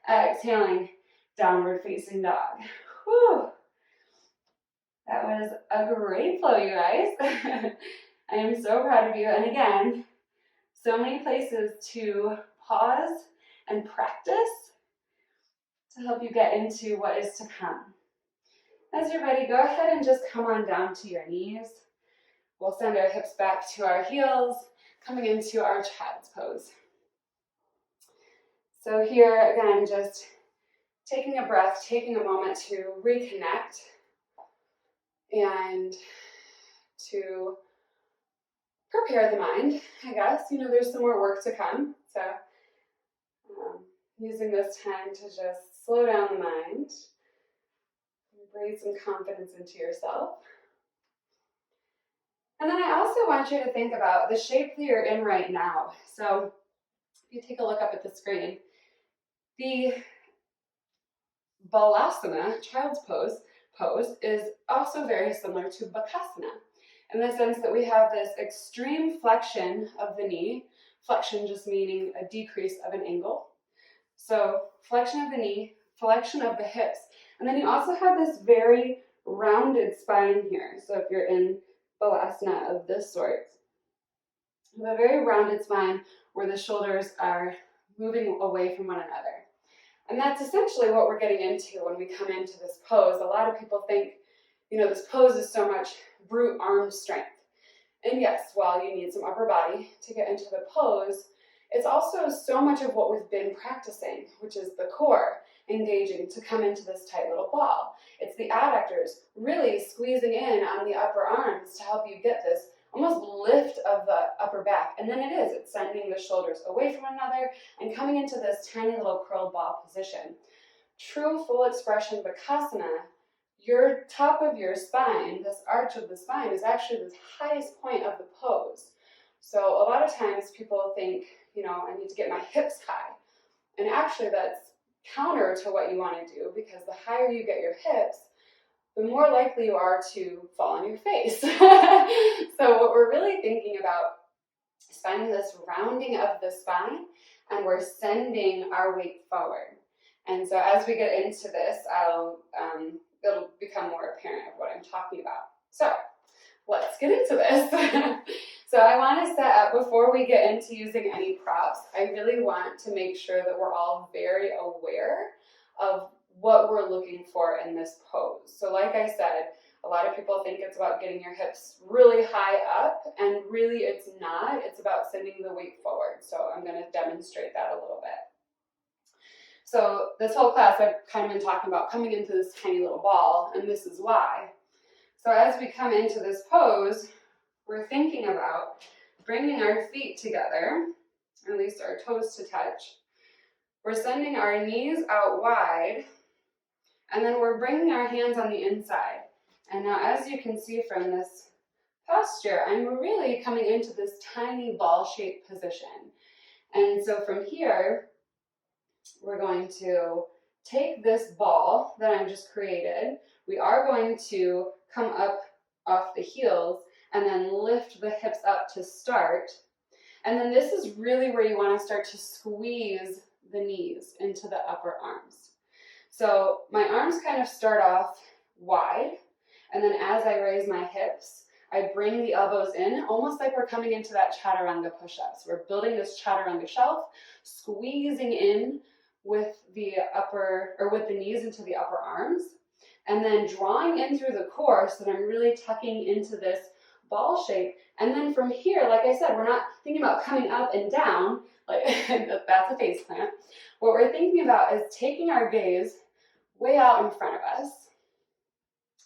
exhaling, downward facing dog. Whew. That was a great flow, you guys. I am so proud of you. And again, so many places to pause and practice to help you get into what is to come. As you're ready, go ahead and just come on down to your knees. We'll send our hips back to our heels, coming into our child's pose. So here, again, just taking a breath, taking a moment to reconnect and to prepare the mind, I guess. You know, there's some more work to come. So using this time to just slow down the mind, breathe some confidence into yourself. And then I also want you to think about the shape that you're in right now. So if you take a look up at the screen, the Balasana, child's pose is also very similar to Bakasana in the sense that we have this extreme flexion of the knee, flexion just meaning a decrease of an angle. So flexion of the knee, flexion of the hips, and then you also have this very rounded spine here. So if you're in Balasana of this sort, you have a very rounded spine where the shoulders are moving away from one another. And that's essentially what we're getting into when we come into this pose. A lot of people think, this pose is so much brute arm strength. And yes, while you need some upper body to get into the pose, it's also so much of what we've been practicing, which is the core engaging to come into this tight little ball. It's the adductors really squeezing in on the upper arms to help you get this almost lift of the upper back. And then it's sending the shoulders away from one another and coming into this tiny little curled ball position. True full expression Bakasana, your top of your spine, this arch of the spine, is actually the highest point of the pose. So a lot of times people think, I need to get my hips high. And actually that's counter to what you want to do, because the higher you get your hips, the more likely you are to fall on your face. So what we're really thinking about is finding this rounding of the spine, and we're sending our weight forward. And so as we get into this, it'll become more apparent of what I'm talking about. So let's get into this. So I want to set up, before we get into using any props, I really want to make sure that we're all very aware of what we're looking for in this pose. So like I said, a lot of people think it's about getting your hips really high up, and really it's not. It's about sending the weight forward. So I'm going to demonstrate that a little bit. So this whole class I've kind of been talking about coming into this tiny little ball, and this is why. So as we come into this pose, we're thinking about bringing our feet together, or at least our toes to touch. We're sending our knees out wide, and then we're bringing our hands on the inside. And now as you can see from this posture, I'm really coming into this tiny ball-shaped position. And so from here, we're going to take this ball that I've just created. We are going to come up off the heels and then lift the hips up to start. And then this is really where you want to start to squeeze the knees into the upper arms. So my arms kind of start off wide, and then as I raise my hips, I bring the elbows in, almost like we're coming into that chaturanga push-ups. We're building this chaturanga shelf, squeezing in with the knees into the upper arms, and then drawing in through the core so that I'm really tucking into this ball shape. And then from here, like I said, we're not thinking about coming up and down, like that's a face plant. What we're thinking about is taking our gaze way out in front of us.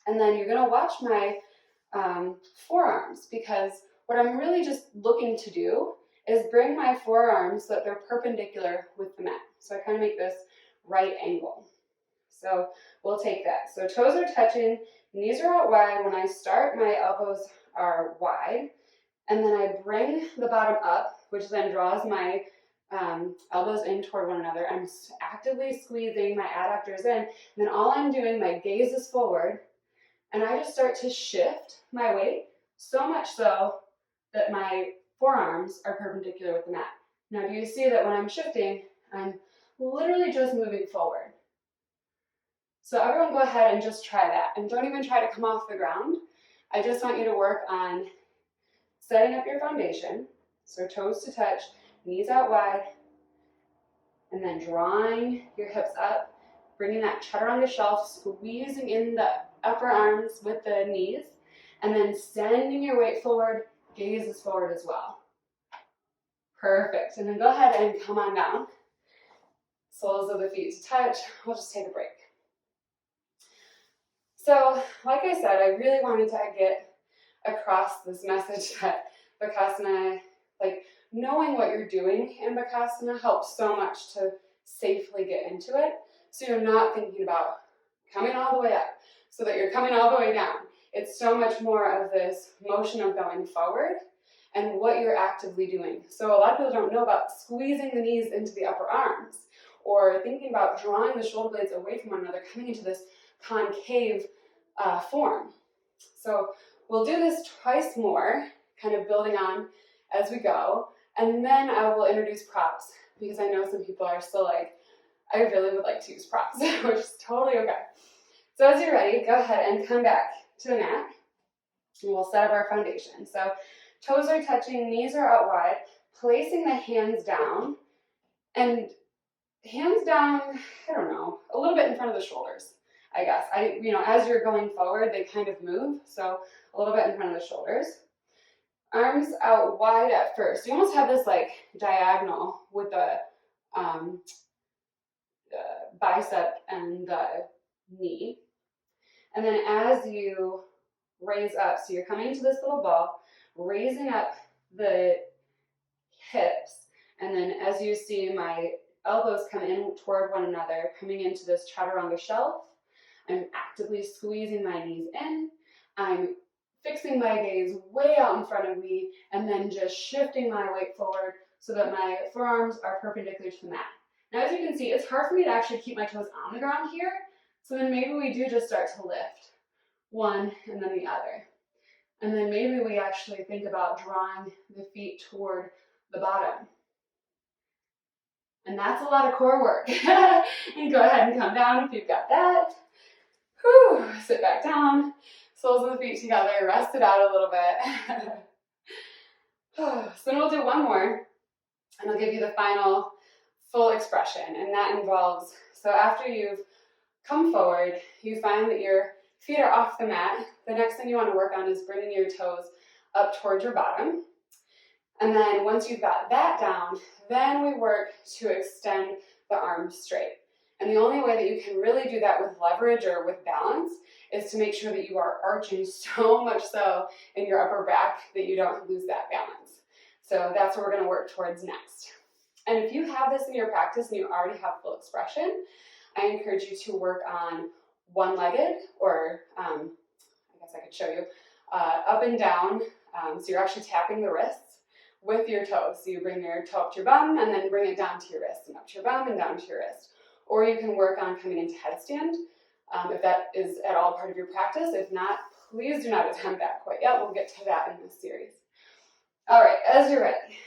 And then you're gonna watch my forearms, because what I'm really just looking to do is bring my forearms so that they're perpendicular with the mat. So I kind of make this right angle. So we'll take that. So toes are touching, knees are out wide. When I start, my elbows are wide. And then I bring the bottom up, which then draws my elbows in toward one another. I'm actively squeezing my adductors in. And then all I'm doing, my gaze is forward. And I just start to shift my weight, so much so that my forearms are perpendicular with the mat. Now, do you see that when I'm shifting, I'm literally just moving forward? So everyone go ahead and just try that. And don't even try to come off the ground. I just want you to work on setting up your foundation. So toes to touch, knees out wide, and then drawing your hips up, bringing that chaturanga shelf, squeezing in the upper arms with the knees, and then sending your weight forward, gaze is forward as well. Perfect. And then go ahead and come on down. Soles of the feet to touch. We'll just take a break. So, like I said, I really wanted to get across this message that Bakasana, like knowing what you're doing in Bakasana helps so much to safely get into it. So you're not thinking about coming all the way up so that you're coming all the way down. It's so much more of this motion of going forward and what you're actively doing. So a lot of people don't know about squeezing the knees into the upper arms, or thinking about drawing the shoulder blades away from one another, coming into this concave form. So we'll do this twice more, kind of building on as we go, and then I will introduce props, because I know some people are still like, I really would like to use props, which is totally okay. So as you're ready, go ahead and come back to the mat, and we'll set up our foundation. So toes are touching, knees are out wide, placing the hands down, and hands down, I don't know, a little bit in front of the shoulders, I guess. As you're going forward, they kind of move, so a little bit in front of the shoulders. Arms out wide at first. You almost have this like diagonal with the bicep and the knee. And then as you raise up, so you're coming to this little ball, raising up the hips, and then as you see my elbows come in toward one another, coming into this chaturanga shelf, I'm actively squeezing my knees in. I'm fixing my gaze way out in front of me, and then just shifting my weight forward so that my forearms are perpendicular to the mat. Now, as you can see, it's hard for me to actually keep my toes on the ground here, so then maybe we do just start to lift one and then the other. And then maybe we actually think about drawing the feet toward the bottom. And that's a lot of core work. And go ahead and come down if you've got that. Whew, sit back down. Soles of the feet together, rest it out a little bit. So then we'll do one more, and I'll give you the final full expression, and that involves, so after you've come forward, you find that your feet are off the mat. The next thing you want to work on is bringing your toes up towards your bottom. And then once you've got that down, then we work to extend the arms straight. And the only way that you can really do that with leverage or with balance is to make sure that you are arching so much so in your upper back that you don't lose that balance. So that's what we're going to work towards next. And if you have this in your practice and you already have full expression, I encourage you to work on one-legged, or I guess I could show you, up and down. So you're actually tapping the wrists with your toes. So you bring your toe up to your bum and then bring it down to your wrist, and up to your bum and down to your wrist. Or you can work on coming into headstand if that is at all part of your practice. If not, please do not attempt that quite yet. We'll get to that in this series. All right, as you're ready,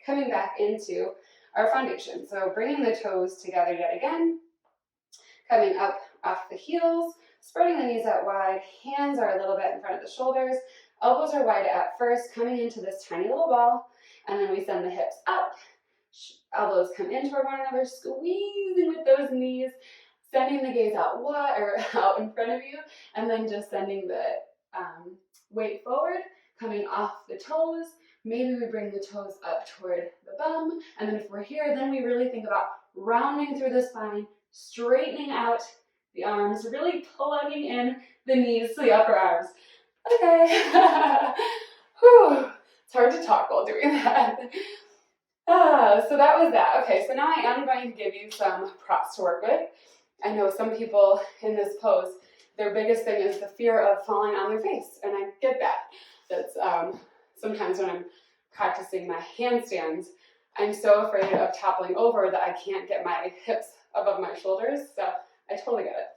coming back into our foundation. So bringing the toes together yet again, coming up off the heels, spreading the knees out wide, hands are a little bit in front of the shoulders, elbows are wide at first, coming into this tiny little ball, and then we send the hips up, elbows come in toward one another, squeezing with those knees, sending the gaze out wide, or out in front of you, and then just sending the weight forward, coming off the toes. Maybe we bring the toes up toward the bum, and then if we're here, then we really think about rounding through the spine, straightening out the arms, really plugging in the knees to the upper arms. Okay. Whew. It's hard to talk while doing that. So that was that. Okay, so now I am going to give you some props to work with. I know some people in this pose, their biggest thing is the fear of falling on their face, and I get that. That's sometimes when I'm practicing my handstands, I'm so afraid of toppling over that I can't get my hips above my shoulders, so I totally get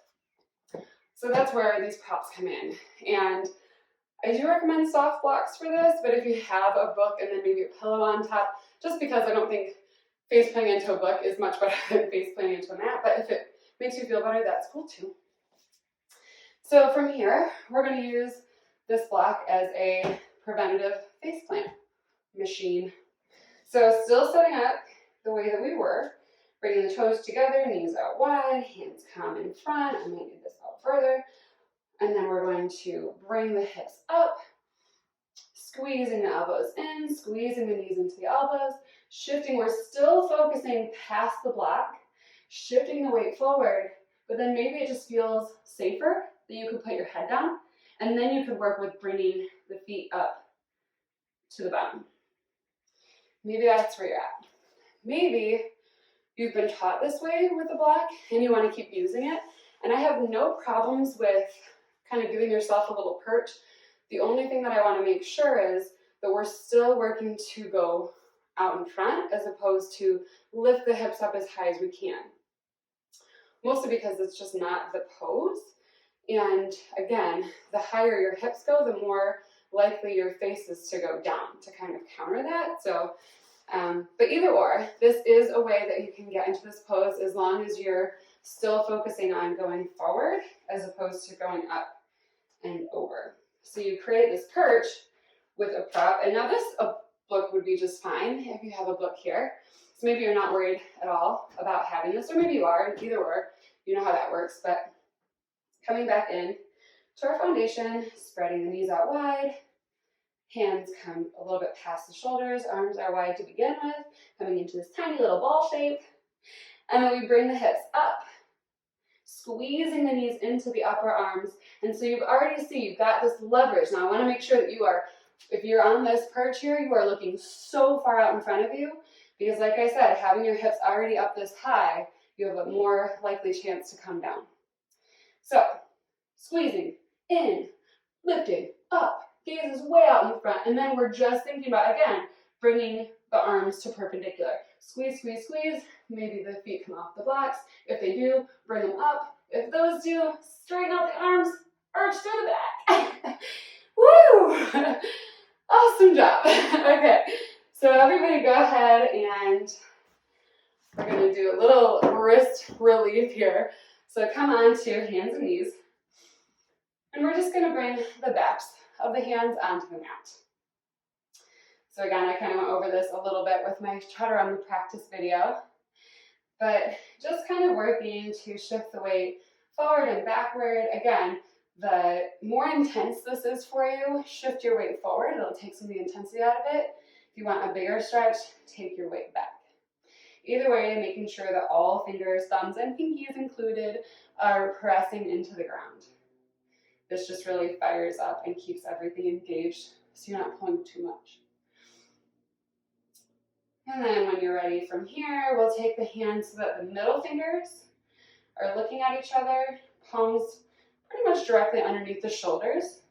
it. So that's where these props come in. And I do recommend soft blocks for this, but if you have a book and then maybe a pillow on top, just because I don't think face planting into a book is much better than face planting into a mat, but if it makes you feel better, that's cool too. So from here, we're going to use this block as a preventative face plant machine. So still setting up the way that we were, bringing the toes together, knees out wide, hands come in front. I might need this out further. And then we're going to bring the hips up, squeezing the elbows in, squeezing the knees into the elbows, shifting. We're still focusing past the block, shifting the weight forward, but then maybe it just feels safer that you could put your head down, and then you could work with bringing the feet up to the bottom. Maybe that's where you're at. Maybe you've been taught this way with the block and you want to keep using it. And I have no problems with kind of giving yourself a little perch. The only thing that I want to make sure is that we're still working to go out in front as opposed to lift the hips up as high as we can. Mostly because it's just not the pose. And again, the higher your hips go, the more likely your face is to go down to kind of counter that. So, but either or, this is a way that you can get into this pose as long as you're still focusing on going forward as opposed to going up and over. So you create this perch with a prop, and now this book would be just fine if you have a book here. So maybe you're not worried at all about having this, or maybe you are, either or, you know how that works. But coming back in to our foundation, spreading the knees out wide, hands come a little bit past the shoulders, arms are wide to begin with, coming into this tiny little ball shape. And then we bring the hips up, squeezing the knees into the upper arms. And so you've got this leverage. Now I want to make sure that you are, if you're on this perch here, you are looking so far out in front of you, because like I said, having your hips already up this high, you have a more likely chance to come down. So, squeezing, in, lifting, up, gaze is way out in the front, and then we're just thinking about, again, bringing the arms to perpendicular. Squeeze, squeeze, squeeze, maybe the feet come off the blocks. If they do, bring them up. If those do, straighten out the arms, arch through the back. Woo! Awesome job. Okay, so everybody go ahead and we're going to do a little wrist relief here. So come on to hands and knees. And we're just going to bring the backs of the hands onto the mat. So again, I kind of went over this a little bit with my chaturanga practice video. But just kind of working to shift the weight forward and backward. Again, the more intense this is for you, shift your weight forward. It'll take some of the intensity out of it. If you want a bigger stretch, take your weight back. Either way, making sure that all fingers, thumbs, and pinkies included are pressing into the ground. This just really fires up and keeps everything engaged so you're not pulling too much. And then when you're ready from here, we'll take the hands so that the middle fingers are looking at each other, palms pretty much directly underneath the shoulders.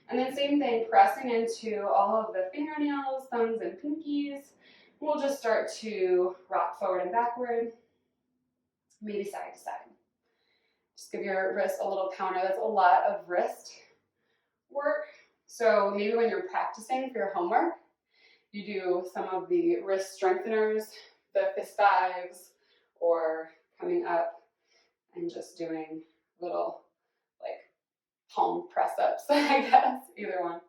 And then same thing, pressing into all of the fingernails, thumbs, and pinkies. We'll just start to rock forward and backward, maybe side to side. Just give your wrist a little counter. That's a lot of wrist work. So maybe when you're practicing for your homework, you do some of the wrist strengtheners, the fist fives, or coming up and just doing little like palm press ups, I guess, either one.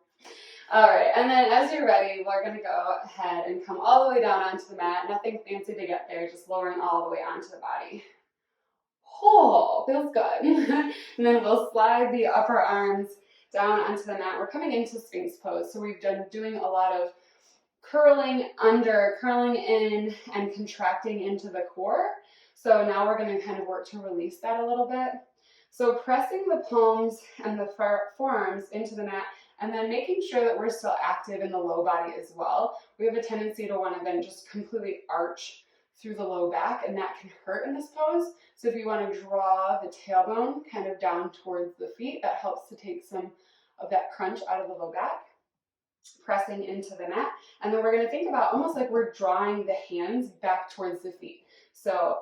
All right, and then as you're ready, we're gonna go ahead and come all the way down onto the mat. Nothing fancy to get there, just lowering all the way onto the body. Oh, feels good. And then we'll slide the upper arms down onto the mat. We're coming into Sphinx pose, so we've been doing a lot of curling under, curling in, and contracting into the core. So now we're going to kind of work to release that a little bit. So pressing the palms and the forearms into the mat, and then making sure that we're still active in the low body as well. We have a tendency to want to then just completely arch through the low back, and that can hurt in this pose. So if you want to draw the tailbone kind of down towards the feet, that helps to take some of that crunch out of the low back. Pressing into the mat, and then we're going to think about almost like we're drawing the hands back towards the feet. So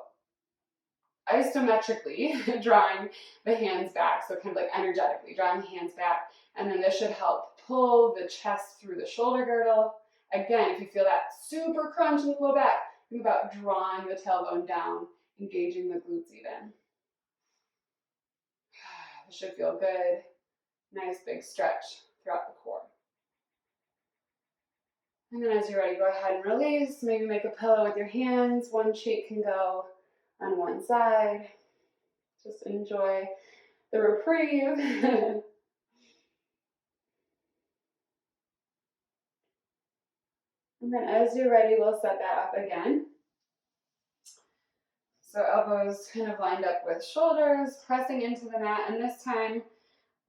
isometrically drawing the hands back, so kind of like energetically drawing the hands back, and then this should help pull the chest through the shoulder girdle. Again, if you feel that super crunch in the low back, think about drawing the tailbone down, engaging the glutes even. This should feel good. Nice big stretch throughout the core. And then as you're ready, go ahead and release. Maybe make a pillow with your hands. One cheek can go on one side. Just enjoy the reprieve. And then as you're ready, we'll set that up again. So elbows kind of lined up with shoulders, pressing into the mat. And this time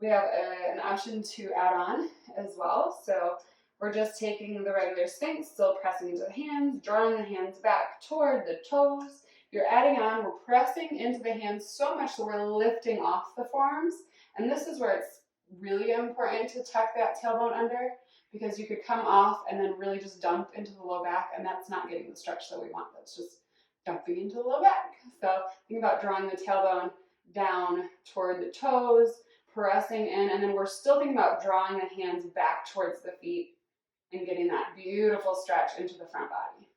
we have an option to add on as well. So we're just taking the regular Sphinx, still pressing into the hands, drawing the hands back toward the toes. If you're adding on, we're pressing into the hands so much that we're lifting off the forearms. And this is where it's really important to tuck that tailbone under, because you could come off and then really just dump into the low back, and that's not getting the stretch that we want. That's just dumping into the low back. So think about drawing the tailbone down toward the toes, pressing in, and then we're still thinking about drawing the hands back towards the feet and getting that beautiful stretch into the front body.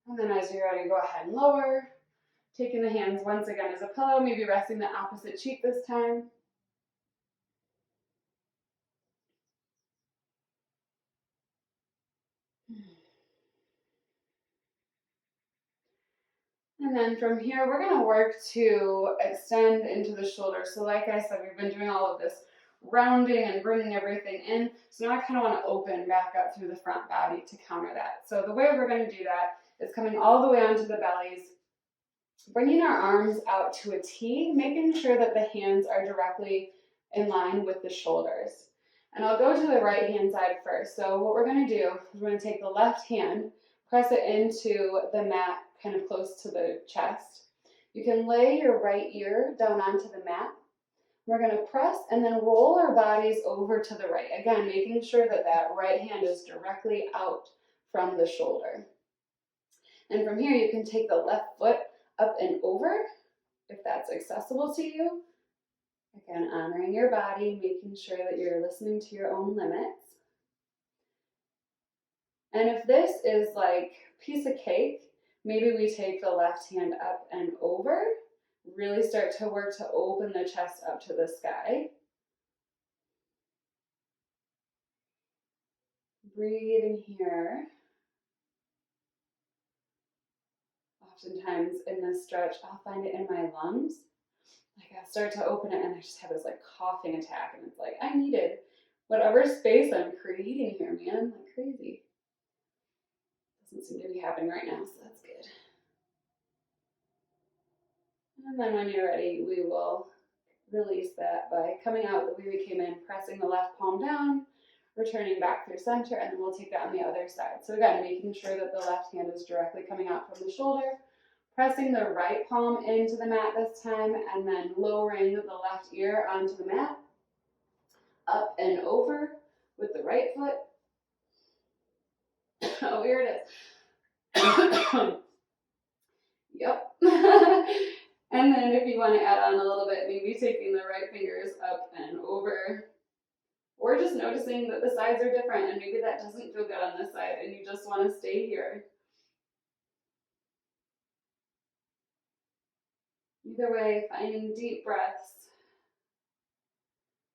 And then as you're ready, go ahead and lower, taking the hands once again as a pillow, maybe resting the opposite cheek this time. And then from here, we're going to work to extend into the shoulders. So like I said, we've been doing all of this rounding and bringing everything in. So now I kind of want to open back up through the front body to counter that. So the way we're going to do that is coming all the way onto the bellies, bringing our arms out to a T, making sure that the hands are directly in line with the shoulders. And I'll go to the right hand side first. So what we're going to do is we're going to take the left hand, press it into the mat kind of close to the chest. You can lay your right ear down onto the mat. We're going to press and then roll our bodies over to the right. Again, making sure that that right hand is directly out from the shoulder. And from here, you can take the left foot up and over, if that's accessible to you. Again, honoring your body, making sure that you're listening to your own limits. And if this is like a piece of cake, maybe we take the left hand up and over, really start to work to open the chest up to the sky. Breathing here. Oftentimes in this stretch, I'll find it in my lungs. Like I start to open it and I just have this like coughing attack, and it's like I needed whatever space I'm creating here, man, like crazy. Doesn't seem to be happening right now, so that's good. And then when you're ready, we will release that by coming out the way we came in, pressing the left palm down, returning back through center, and then we'll take that on the other side. So again, making sure that the left hand is directly coming out from the shoulder, pressing the right palm into the mat this time, and then lowering the left ear onto the mat, up and over with the right foot. Oh, here it is. Yep. And then if you want to add on a little bit, maybe taking the right fingers up and over, or just noticing that the sides are different and maybe that doesn't feel good on this side and you just want to stay here. Either way, finding deep breaths.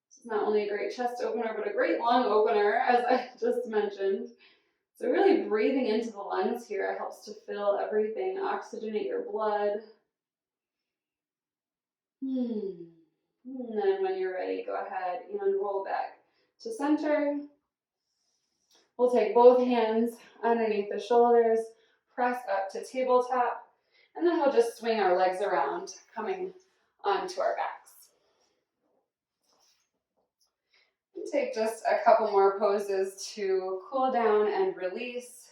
This is not only a great chest opener, but a great lung opener, as I just mentioned. So really breathing into the lungs here helps to fill everything, oxygenate your blood. And then when you're ready, go ahead and roll back to center. We'll take both hands underneath the shoulders, press up to tabletop, and then we'll just swing our legs around, coming onto our backs. We'll take just a couple more poses to cool down and release.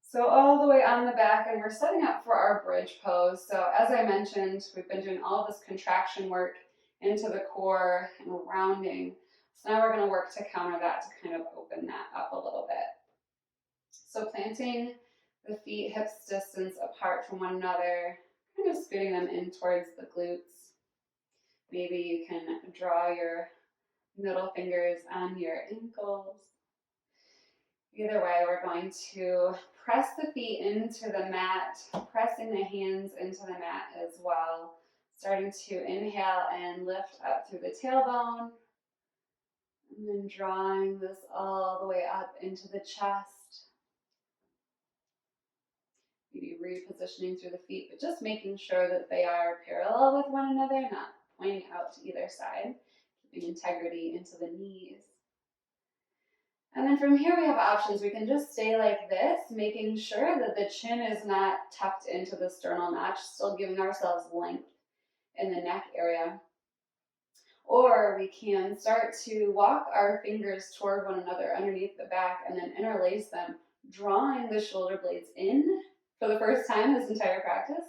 So all the way on the back, and we're setting up for our bridge pose. So as I mentioned, we've been doing all this contraction work into the core and rounding. So now we're going to work to counter that, to kind of open that up a little bit. So planting the feet hips distance apart from one another, kind of scooting them in towards the glutes. Maybe you can draw your middle fingers on your ankles. Either way, we're going to press the feet into the mat, pressing the hands into the mat as well. Starting to inhale and lift up through the tailbone. And then drawing this all the way up into the chest. Maybe repositioning through the feet, but just making sure that they are parallel with one another, not pointing out to either side. Keeping integrity into the knees. And then from here we have options. We can just stay like this, making sure that the chin is not tucked into the sternal notch, still giving ourselves length in the neck area. Or we can start to walk our fingers toward one another underneath the back and then interlace them drawing the shoulder blades in for the first time this entire practice,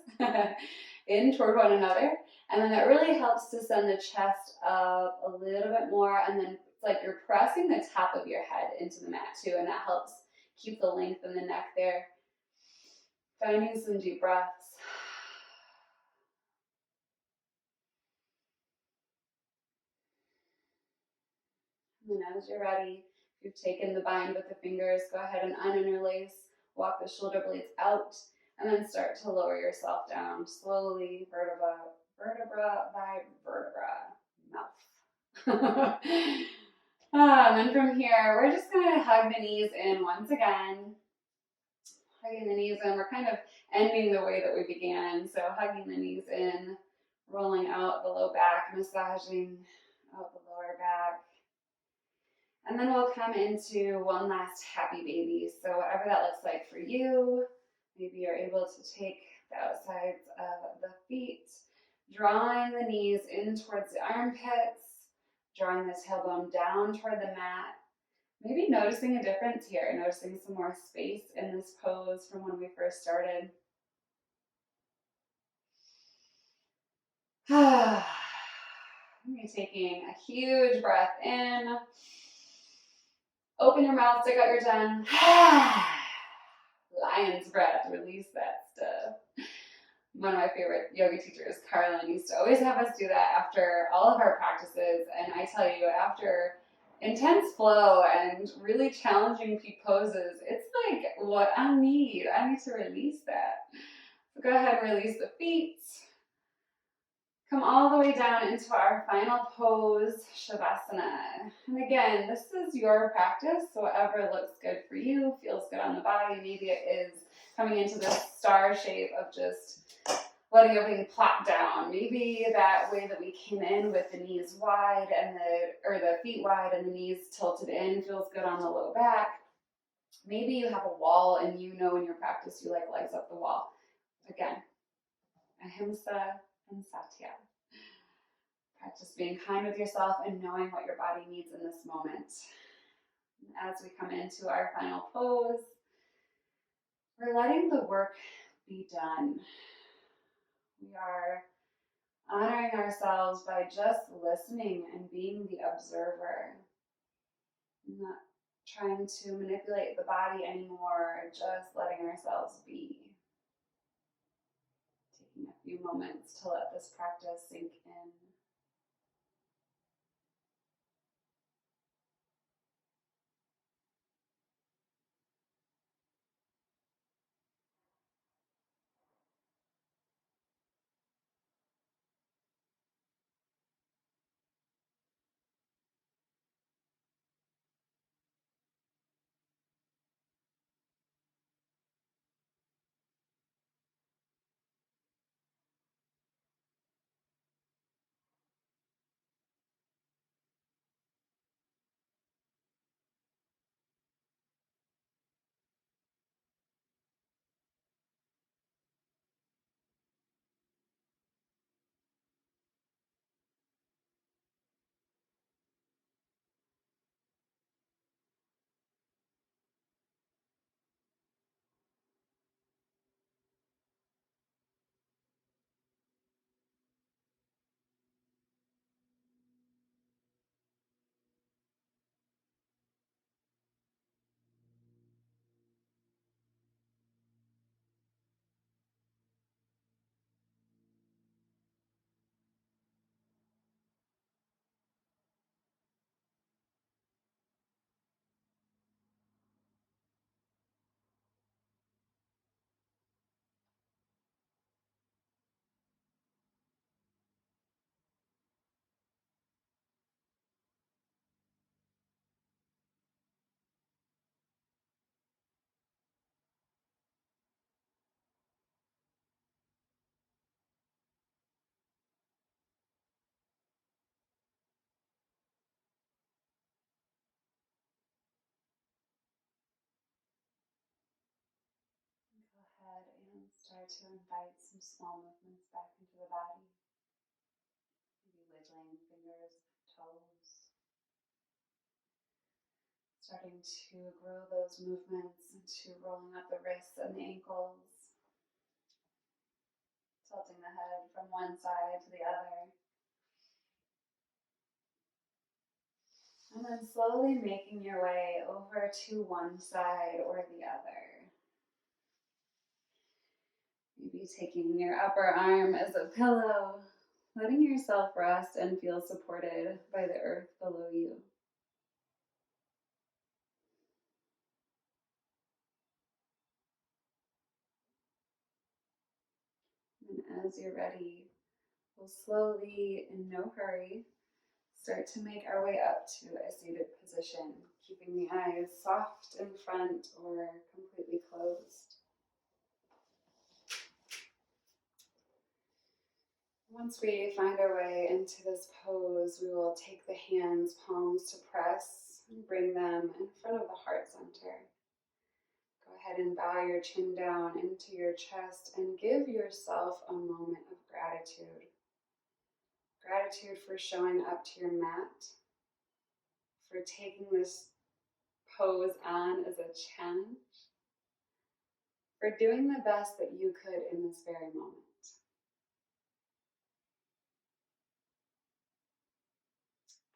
in toward one another. And then that really helps to send the chest up a little bit more. And then it's like you're pressing the top of your head into the mat too. And that helps keep the length in the neck there. Finding some deep breaths. And then as you're ready, if you've taken the bind with the fingers, go ahead and uninterlace, walk the shoulder blades out, and then start to lower yourself down slowly, vertebra by vertebra, mouth. And then from here, we're just going to hug the knees in once again. Hugging the knees in, we're kind of ending the way that we began. So hugging the knees in, rolling out the low back, massaging out the lower back. And then we'll come into one last happy baby. So whatever that looks like for you, maybe you're able to take the outsides of the feet, drawing the knees in towards the armpits, drawing the tailbone down toward the mat. Maybe noticing a difference here, noticing some more space in this pose from when we first started. You're taking a huge breath in. Open your mouth, stick out your tongue. Lion's breath, release that stuff. One of my favorite yoga teachers, Carlin, used to always have us do that after all of our practices. And I tell you, after intense flow and really challenging peak poses, it's like what I need. I need to release that. So go ahead and release the feet. Come all the way down into our final pose, Shavasana. And again, this is your practice, so whatever looks good for you, feels good on the body. Maybe it is coming into this star shape of just letting everything plop down. Maybe that way that we came in with the knees wide and the feet wide and the knees tilted in feels good on the low back. Maybe you have a wall and you know in your practice you like lights up the wall. Again, ahimsa and Satya. Practice being kind with yourself and knowing what your body needs in this moment. As we come into our final pose, we're letting the work be done. We are honoring ourselves by just listening and being the observer. Not trying to manipulate the body anymore, just letting ourselves be. Taking a few moments to let this practice sink in. And start to invite some small movements back into the body. Maybe wiggling fingers, toes. starting to grow those movements into rolling up the wrists and the ankles, tilting the head from one side to the other. And then slowly making your way over to one side or the other. Maybe taking your upper arm as a pillow, letting yourself rest and feel supported by the earth below you. And as you're ready, we'll slowly, in no hurry, start to make our way up to a seated position, keeping the eyes soft in front or completely closed. Once we find our way into this pose, we will take the hands, palms to press, and bring them in front of the heart center. Go ahead and bow your chin down into your chest and give yourself a moment of gratitude. Gratitude for showing up to your mat, for taking this pose on as a challenge, for doing the best that you could in this very moment.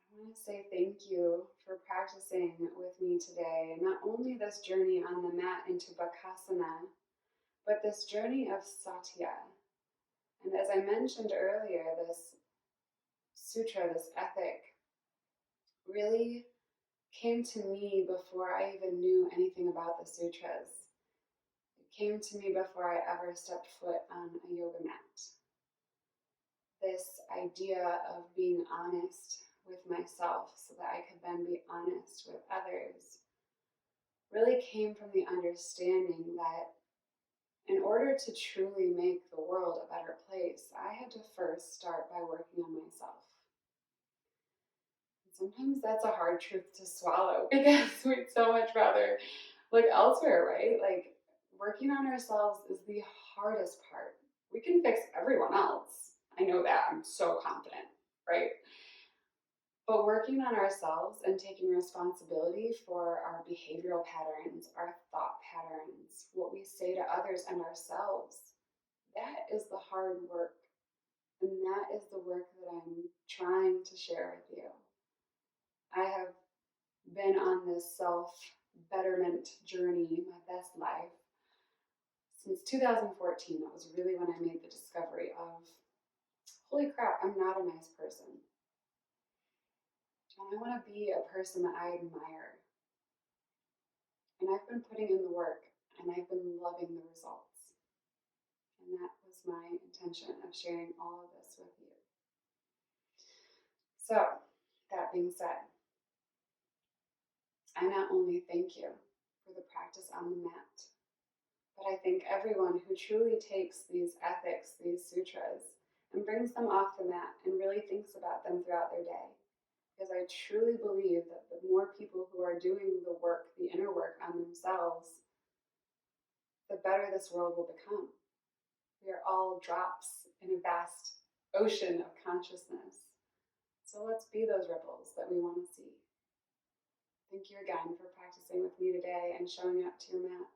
I want to say thank you for practicing with me today, not only this journey on the mat into Bakasana, but this journey of Satya. And as I mentioned earlier, this sutra, this ethic, really came to me before I even knew anything about the sutras. It came to me before I ever stepped foot on a yoga mat. This idea of being honest with myself so that I could then be honest with others really came from the understanding that in order to truly make the world a better place, I had to first start by working on myself. And sometimes that's a hard truth to swallow because we'd so much rather look elsewhere, right? Like, working on ourselves is the hardest part. We can fix everyone else. I know that. I'm so confident, right? But working on ourselves and taking responsibility for our behavioral patterns, our thought patterns, what we say to others and ourselves, that is the hard work. And that is the work that I'm trying to share with you. I have been on this self-betterment journey, my best life, since 2014. That was really when I made the discovery of, holy crap, I'm not a nice person. And I want to be a person that I admire. And I've been putting in the work, and I've been loving the results. And that was my intention of sharing all of this with you. So, that being said, I not only thank you for the practice on the mat, but I thank everyone who truly takes these ethics, these sutras, and brings them off the mat and really thinks about them throughout their day. Because I truly believe that the more people who are doing the work, the inner work on themselves, the better this world will become. We are all drops in a vast ocean of consciousness. So let's be those ripples that we want to see. Thank you again for practicing with me today and showing up to your mat.